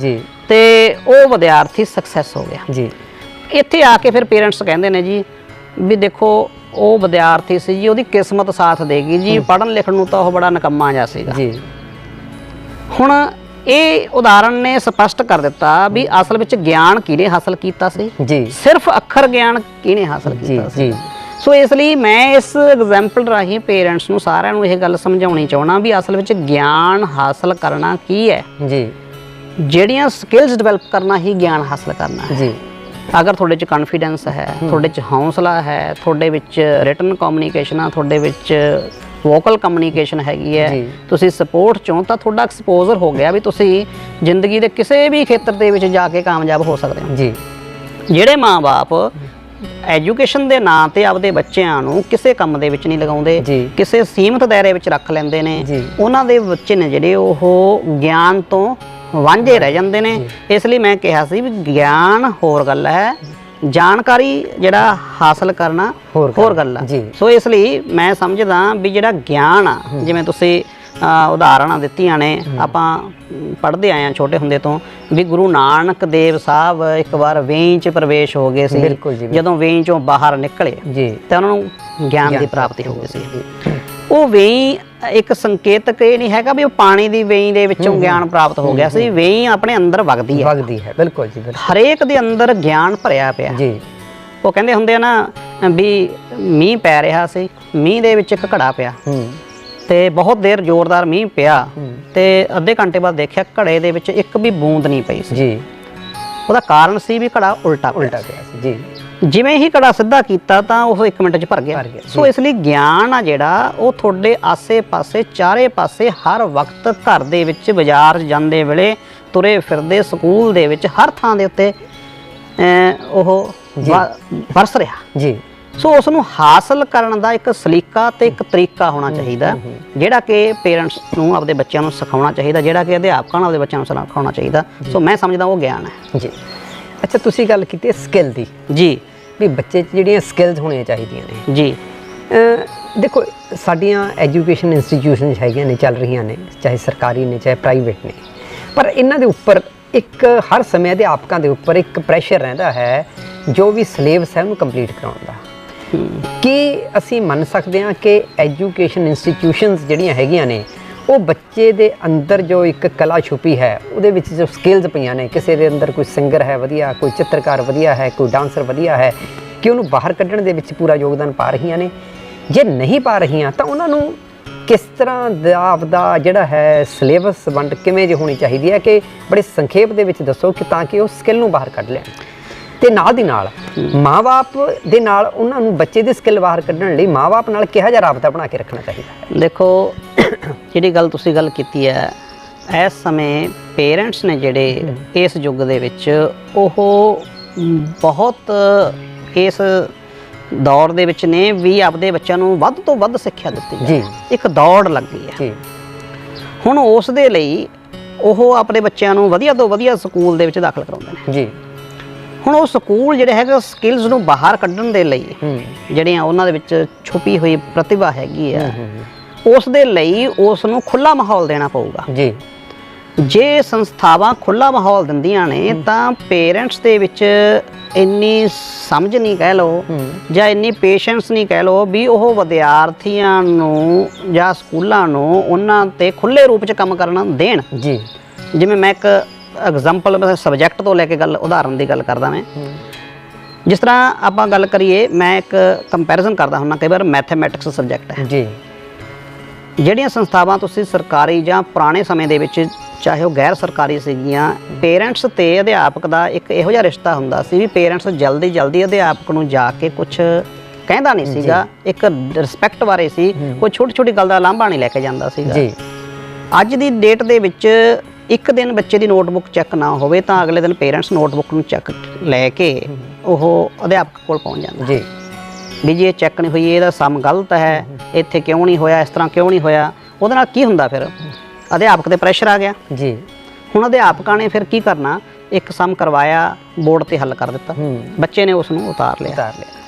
ਤੇ ਉਹ ਵਿਦਿਆਰਥੀ ਸਕਸੈਸ ਹੋ ਗਿਆ ਜੀ। ਇੱਥੇ ਆ ਕੇ ਫਿਰ ਪੇਰੈਂਟਸ ਕਹਿੰਦੇ ਨੇ ਜੀ ਵੀ ਦੇਖੋ ਉਹ ਵਿਦਿਆਰਥੀ ਸੀ ਜੀ, ਉਹਦੀ ਕਿਸਮਤ ਸਾਥ ਦੇਗੀ ਜੀ, ਪੜ੍ਹਨ ਲਿਖਣ ਨੂੰ ਤਾਂ ਉਹ ਬੜਾ ਨਿਕੰਮਾ ਜਿਹਾ ਸੀਗਾ ਜੀ। ਹੁਣ ਇਹ ਉਦਾਹਰਣ ਨੇ ਸਪਸ਼ਟ ਕਰ ਦਿੱਤਾ ਵੀ ਅਸਲ ਵਿੱਚ ਗਿਆਨ ਕਿਹਨੇ ਹਾਸਲ ਕੀਤਾ ਸੀ ਜੀ, ਸਿਰਫ ਅੱਖਰ ਗਿਆਨ ਕਿਹਨੇ ਹਾਸਲ ਕੀਤਾ ਸੀ। ਸੋ ਇਸ ਲਈ ਮੈਂ ਇਸ ਐਗਜ਼ਾਮਪਲ ਰਾਹੀਂ ਪੇਰੈਂਟਸ ਨੂੰ ਸਾਰਿਆਂ ਨੂੰ ਇਹ ਗੱਲ ਸਮਝਾਉਣੀ ਚਾਹਣਾ ਵੀ ਅਸਲ ਵਿੱਚ ਗਿਆਨ ਹਾਸਲ ਕਰਨਾ ਕੀ ਹੈ ਜੀ, ਜਿਹੜੀਆਂ ਸਕਿੱਲਸ ਡਿਵੈਲਪ ਕਰਨਾ ਹੀ ਗਿਆਨ ਹਾਸਲ ਕਰਨਾ ਜੀ। ਅਗਰ ਤੁਹਾਡੇ 'ਚ ਕੌਨਫੀਡੈਂਸ ਹੈ, ਤੁਹਾਡੇ 'ਚ ਹੌਸਲਾ ਹੈ, ਤੁਹਾਡੇ ਵਿੱਚ ਰਿਟਨ ਕਮਿਊਨੀਕੇਸ਼ਨ ਆ, ਤੁਹਾਡੇ ਵਿੱਚ ਵੋਕਲ ਕਮਿਊਨੀਕੇਸ਼ਨ ਹੈਗੀ ਹੈ, ਤੁਸੀਂ ਸਪੋਰਟ 'ਚੋਂ, ਤਾਂ ਤੁਹਾਡਾ ਐਕਸਪੋਜ਼ਰ ਹੋ ਗਿਆ ਵੀ ਤੁਸੀਂ ਜ਼ਿੰਦਗੀ ਦੇ ਕਿਸੇ ਵੀ ਖੇਤਰ ਦੇ ਵਿੱਚ ਜਾ ਕੇ ਕਾਮਯਾਬ ਹੋ ਸਕਦੇ ਹੋ ਜੀ। ਜਿਹੜੇ ਮਾਂ-ਬਾਪ ਐਜੂਕੇਸ਼ਨ ਦੇ ਨਾਂ ਤੇ ਆਪਦੇ ਬੱਚਿਆਂ ਨੂੰ ਕਿਸੇ ਕੰਮ ਦੇ ਵਿੱਚ ਨਹੀਂ ਲਗਾਉਂਦੇ, ਕਿਸੇ ਸੀਮਤ ਦਾਇਰੇ ਵਿੱਚ ਰੱਖ ਲੈਂਦੇ ਨੇ, ਉਹਨਾਂ ਦੇ ਬੱਚੇ ਨੇ ਜਿਹੜੇ ਉਹ ਗਿਆਨ ਤੋਂ ਵਾਂਝੇ ਰਹਿ ਜਾਂਦੇ ਨੇ। ਇਸ ਲਈ ਮੈਂ ਕਿਹਾ ਸੀ ਵੀ ਗਿਆਨ ਹੋਰ ਗੱਲ ਹੈ, ਜਾਣਕਾਰੀ ਜਿਹੜਾ ਹਾਸਲ ਕਰਨਾ ਹੋਰ ਗੱਲ ਆ। ਸੋ ਇਸ ਲਈ ਮੈਂ ਸਮਝਦਾ ਵੀ ਜਿਹੜਾ ਗਿਆਨ ਆ, ਜਿਵੇਂ ਤੁਸੀਂ ਉਦਾਹਰਨਾਂ ਦਿੱਤੀਆਂ ਨੇ, ਆਪਾਂ ਪੜ੍ਹਦੇ ਆਏ ਹਾਂ ਛੋਟੇ ਹੁੰਦੇ ਤੋਂ ਵੀ ਗੁਰੂ ਨਾਨਕ ਦੇਵ ਸਾਹਿਬ ਇੱਕ ਵਾਰ ਵੇਈਂ 'ਚ ਪ੍ਰਵੇਸ਼ ਹੋ ਗਏ ਸੀ, ਜਦੋਂ ਵੇਈਂ 'ਚੋਂ ਬਾਹਰ ਨਿਕਲੇ ਤਾਂ ਉਹਨਾਂ ਨੂੰ ਗਿਆਨ ਦੀ ਪ੍ਰਾਪਤੀ ਹੋ ਗਈ ਸੀ। ਉਹ ਵੇਈਂ ਇੱਕ ਸੰਕੇਤਕ ਇਹ ਨਹੀਂ ਹੈਗਾ ਵੀ ਉਹ ਪਾਣੀ ਦੀ ਵੇਈਂ ਦੇ ਵਿੱਚੋਂ ਗਿਆਨ ਪ੍ਰਾਪਤ ਹੋ ਗਿਆ ਸੀ, ਵੇਈਂ ਆਪਣੇ ਅੰਦਰ ਵਗਦੀ ਹੈ ਬਿਲਕੁਲ ਜੀ, ਹਰੇਕ ਦੇ ਅੰਦਰ ਗਿਆਨ ਭਰਿਆ ਪਿਆ ਜੀ। ਉਹ ਕਹਿੰਦੇ ਹੁੰਦੇ ਆ ਨਾ ਵੀ ਮੀਂਹ ਪੈ ਰਿਹਾ ਸੀ, ਮੀਂਹ ਦੇ ਵਿੱਚ ਇੱਕ ਘੜਾ ਪਿਆ ਤੇ ਬਹੁਤ ਦੇਰ ਜ਼ੋਰਦਾਰ ਮੀਂਹ ਪਿਆ ਤੇ ਅੱਧੇ ਘੰਟੇ ਬਾਅਦ ਦੇਖਿਆ ਘੜੇ ਦੇ ਵਿੱਚ ਇੱਕ ਵੀ ਬੂੰਦ ਨਹੀਂ ਪਈ ਸੀ ਜੀ। ਉਹਦਾ ਕਾਰਨ ਸੀ ਵੀ ਘੜਾ ਉਲਟਾ ਪਿਆ ਸੀ ਜੀ। ਜਿਵੇਂ ਹੀ ਘੜਾ ਸਿੱਧਾ ਕੀਤਾ ਤਾਂ ਉਹ 1 ਮਿੰਟ 'ਚ ਭਰ ਗਿਆ। ਸੋ ਇਸ ਲਈ ਗਿਆਨ ਆ ਜਿਹੜਾ ਉਹ ਤੁਹਾਡੇ ਆਸੇ-ਪਾਸੇ ਚਾਰੇ ਪਾਸੇ ਹਰ ਵਕਤ, ਘਰ ਦੇ ਵਿੱਚ, ਬਾਜ਼ਾਰ ਜਾਂਦੇ ਵੇਲੇ, ਤੁਰੇ ਫਿਰਦੇ, ਸਕੂਲ ਦੇ ਵਿੱਚ, ਹਰ ਥਾਂ ਦੇ ਉੱਤੇ ਉਹ ਵਰਸ ਰਿਹਾ ਜੀ। ਸੋ ਉਸ ਨੂੰ ਹਾਸਲ ਕਰਨ ਦਾ ਇੱਕ ਸਲੀਕਾ ਤੇ ਇੱਕ ਤਰੀਕਾ ਹੋਣਾ ਚਾਹੀਦਾ, ਜਿਹੜਾ ਕਿ ਪੇਰੈਂਟਸ ਨੂੰ ਆਪਦੇ ਬੱਚਿਆਂ ਨੂੰ ਸਿਖਾਉਣਾ ਚਾਹੀਦਾ, ਜਿਹੜਾ ਕਿ ਅਧਿਆਪਕਾਂ ਨੂੰ ਆਪਦੇ ਬੱਚਿਆਂ ਨੂੰ ਸਿਖਾਉਣਾ ਚਾਹੀਦਾ। ਸੋ ਮੈਂ ਸਮਝਦਾ ਉਹ ਗਿਆਨ ਹੈ ਜੀ। ਅੱਛਾ, ਤੁਸੀਂ ਗੱਲ ਕੀਤੀ ਸਕਿੱਲ ਦੀ ਜੀ, ਵੀ ਬੱਚੇ 'ਚ ਜਿਹੜੀਆਂ ਸਕਿੱਲਸ ਹੋਣੀਆਂ ਚਾਹੀਦੀਆਂ ਨੇ ਜੀ। ਦੇਖੋ ਸਾਡੀਆਂ ਐਜੂਕੇਸ਼ਨ ਇੰਸਟੀਟਿਊਸ਼ਨਸ ਹੈਗੀਆਂ ਨੇ, ਚੱਲ ਰਹੀਆਂ ਨੇ, ਚਾਹੇ ਸਰਕਾਰੀ ਨੇ ਚਾਹੇ ਪ੍ਰਾਈਵੇਟ ਨੇ, ਪਰ ਇਹਨਾਂ ਦੇ ਉੱਪਰ ਇੱਕ ਹਰ ਸਮੇਂ ਅਧਿਆਪਕਾਂ ਦੇ ਉੱਪਰ ਇੱਕ ਪ੍ਰੈਸ਼ਰ ਰਹਿੰਦਾ ਹੈ ਜੋ ਵੀ ਸਿਲੇਬਸ ਹੈ ਉਹਨੂੰ ਕੰਪਲੀਟ ਕਰਾਉਣ ਦਾ। ਕੀ ਅਸੀਂ ਮੰਨ ਸਕਦੇ ਹਾਂ ਕਿ ਐਜੂਕੇਸ਼ਨ ਇੰਸਟੀਟਿਊਸ਼ਨਸ ਜਿਹੜੀਆਂ ਹੈਗੀਆਂ ਨੇ ਉਹ ਬੱਚੇ ਦੇ ਅੰਦਰ ਜੋ ਇੱਕ ਕਲਾ ਛੁਪੀ ਹੈ, ਉਹਦੇ ਵਿੱਚ ਜੋ ਸਕਿੱਲਸ ਪਈਆਂ ਨੇ, ਕਿਸੇ ਦੇ ਅੰਦਰ ਕੋਈ ਸਿੰਗਰ ਹੈ ਵਧੀਆ, ਕੋਈ ਚਿੱਤਰਕਾਰ ਵਧੀਆ ਹੈ, ਕੋਈ ਡਾਂਸਰ ਵਧੀਆ ਹੈ, ਕਿ ਉਹਨੂੰ ਬਾਹਰ ਕੱਢਣ ਦੇ ਵਿੱਚ ਪੂਰਾ ਯੋਗਦਾਨ ਪਾ ਰਹੀਆਂ ਨੇ? ਜੇ ਨਹੀਂ ਪਾ ਰਹੀਆਂ ਤਾਂ ਉਹਨਾਂ ਨੂੰ ਕਿਸ ਤਰ੍ਹਾਂ ਦਾ ਆਪਦਾ ਜਿਹੜਾ ਹੈ ਸਿਲੇਬਸ ਵੰਡ ਕਿਵੇਂ ਜਿਹੀ ਹੋਣੀ ਚਾਹੀਦੀ ਹੈ, ਕਿ ਬੜੇ ਸੰਖੇਪ ਦੇ ਵਿੱਚ ਦੱਸੋ ਕਿ ਤਾਂ ਕਿ ਉਹ ਸਕਿੱਲ ਨੂੰ ਬਾਹਰ ਕੱਢ ਲੈਣ। ਤੇ ਨਾਲ ਦੀ ਨਾਲ ਮਾਂ-ਬਾਪ ਦੇ ਨਾਲ ਉਹਨਾਂ ਨੂੰ ਬੱਚੇ ਦੀ ਸਕਿੱਲ ਬਾਹਰ ਕੱਢਣ ਲਈ ਮਾਂ-ਬਾਪ ਨਾਲ ਕਿਹੋ ਜਿਹਾ ਰਾਬਤਾ ਬਣਾ ਕੇ ਰੱਖਣਾ ਚਾਹੀਦਾ ਹੈ? ਦੇਖੋ ਜਿਹੜੀ ਗੱਲ ਤੁਸੀਂ ਗੱਲ ਕੀਤੀ ਹੈ ਇਸ ਸਮੇਂ ਪੇਰੈਂਟਸ ਨੇ ਜਿਹੜੇ ਇਸ ਯੁੱਗ ਦੇ ਵਿੱਚ ਉਹ ਬਹੁਤ ਇਸ ਦੌਰ ਦੇ ਵਿੱਚ ਨੇ ਵੀ ਆਪਦੇ ਬੱਚਿਆਂ ਨੂੰ ਵੱਧ ਤੋਂ ਵੱਧ ਸਿੱਖਿਆ ਦਿੱਤੀ ਜੀ, ਇੱਕ ਦੌੜ ਲੱਗੀ ਹੈ ਜੀ, ਹੁਣ ਉਸ ਦੇ ਲਈ ਉਹ ਆਪਣੇ ਬੱਚਿਆਂ ਨੂੰ ਵਧੀਆ ਤੋਂ ਵਧੀਆ ਸਕੂਲ ਦੇ ਵਿੱਚ ਦਾਖਲ ਕਰਾਉਂਦੇ ਨੇ ਜੀ। ਹੁਣ ਉਹ ਸਕੂਲ ਜਿਹੜੇ ਹੈਗੇ ਸਕਿੱਲਸ ਨੂੰ ਬਾਹਰ ਕੱਢਣ ਦੇ ਲਈ ਜਿਹੜੀਆਂ ਉਹਨਾਂ ਦੇ ਵਿੱਚ ਛੁਪੀ ਹੋਈ ਪ੍ਰਤਿਭਾ ਹੈਗੀ ਆ ਉਸ ਦੇ ਲਈ ਉਸ ਨੂੰ ਖੁੱਲਾ ਮਾਹੌਲ ਦੇਣਾ ਪਊਗਾ ਜੀ। ਜੇ ਸੰਸਥਾਵਾਂ ਖੁੱਲਾ ਮਾਹੌਲ ਦਿੰਦੀਆਂ ਨੇ ਤਾਂ ਪੇਰੈਂਟਸ ਦੇ ਵਿੱਚ ਇੰਨੀ ਸਮਝ ਨਹੀਂ ਕਹਿ ਲਓ ਜਾਂ ਇੰਨੀ ਪੇਸ਼ੈਂਸ ਨਹੀਂ ਕਹਿ ਲਓ ਵੀ ਉਹ ਵਿਦਿਆਰਥੀਆਂ ਨੂੰ ਜਾਂ ਸਕੂਲਾਂ ਨੂੰ ਉਹਨਾਂ ਤੇ ਖੁੱਲੇ ਰੂਪ 'ਚ ਕੰਮ ਕਰਨਾ ਦੇਣ ਜੀ। ਜਿਵੇਂ ਮੈਂ ਇੱਕ ਐਗਜ਼ਾਮਪਲ ਮੈਂ ਸਬਜੈਕਟ ਤੋਂ ਲੈ ਕੇ ਉਦਾਹਰਨ ਦੀ ਗੱਲ ਕਰਦਾ ਮੈਂ ਜਿਸ ਤਰ੍ਹਾਂ ਆਪਾਂ ਗੱਲ ਕਰੀਏ ਮੈਂ ਇੱਕ ਕੰਪੈਰੀਜ਼ਨ ਕਰਦਾ ਹੁੰਦਾ ਕਈ ਵਾਰ ਮੈਥਮੈਟਿਕਸ ਸਬਜੈਕਟ ਹੈ ਜੀ। ਜਿਹੜੀਆਂ ਸੰਸਥਾਵਾਂ ਤੁਸੀਂ ਸਰਕਾਰੀ ਜਾਂ ਪੁਰਾਣੇ ਸਮੇਂ ਦੇ ਵਿੱਚ ਚਾਹੇ ਉਹ ਗੈਰ ਸਰਕਾਰੀ ਸੀਗੀਆਂ ਪੇਰੈਂਟਸ ਤੇ ਅਧਿਆਪਕ ਦਾ ਇੱਕ ਇਹੋ ਜਿਹਾ ਰਿਸ਼ਤਾ ਹੁੰਦਾ ਸੀ ਵੀ ਪੇਰੈਂਟਸ ਜਲਦੀ ਅਧਿਆਪਕ ਨੂੰ ਜਾ ਕੇ ਕੁਝ ਕਹਿੰਦਾ ਨਹੀਂ ਸੀਗਾ ਇੱਕ ਰਿਸਪੈਕਟ ਬਾਰੇ ਸੀ ਕੋਈ ਛੋਟੀ ਗੱਲ ਦਾ ਲਾਂਭਾ ਨਹੀਂ ਲੈ ਕੇ ਜਾਂਦਾ ਸੀਗਾ ਜੀ। ਅੱਜ ਦੀ ਡੇਟ ਦੇ ਵਿੱਚ ਇੱਕ ਦਿਨ ਬੱਚੇ ਦੀ ਨੋਟਬੁੱਕ ਚੈੱਕ ਨਾ ਹੋਵੇ ਤਾਂ ਅਗਲੇ ਦਿਨ ਪੇਰੈਂਟਸ ਨੋਟਬੁੱਕ ਨੂੰ ਚੈੱਕ ਲੈ ਕੇ ਉਹ ਅਧਿਆਪਕ ਕੋਲ ਪਹੁੰਚ ਜਾਂਦਾ ਜੀ। ਵੀ ਜੇ ਚੈੱਕ ਨਹੀਂ ਹੋਈ ਇਹਦਾ ਸਮ ਗਲਤ ਹੈ ਇੱਥੇ ਕਿਉਂ ਨਹੀਂ ਹੋਇਆ ਇਸ ਤਰ੍ਹਾਂ ਕਿਉਂ ਨਹੀਂ ਹੋਇਆ ਉਹਦੇ ਨਾਲ ਕੀ ਹੁੰਦਾ ਫਿਰ ਅਧਿਆਪਕ ਤੇ ਪ੍ਰੈਸ਼ਰ ਆ ਗਿਆ ਜੀ। ਹੁਣ ਅਧਿਆਪਕਾਂ ਨੇ ਫਿਰ ਕੀ ਕਰਨਾ ਇੱਕ ਸਮ ਕਰਵਾਇਆ ਬੋਰਡ ਤੇ ਹੱਲ ਕਰ ਦਿੱਤਾ ਬੱਚੇ ਨੇ ਉਸ ਨੂੰ ਉਤਾਰ ਲਿਆ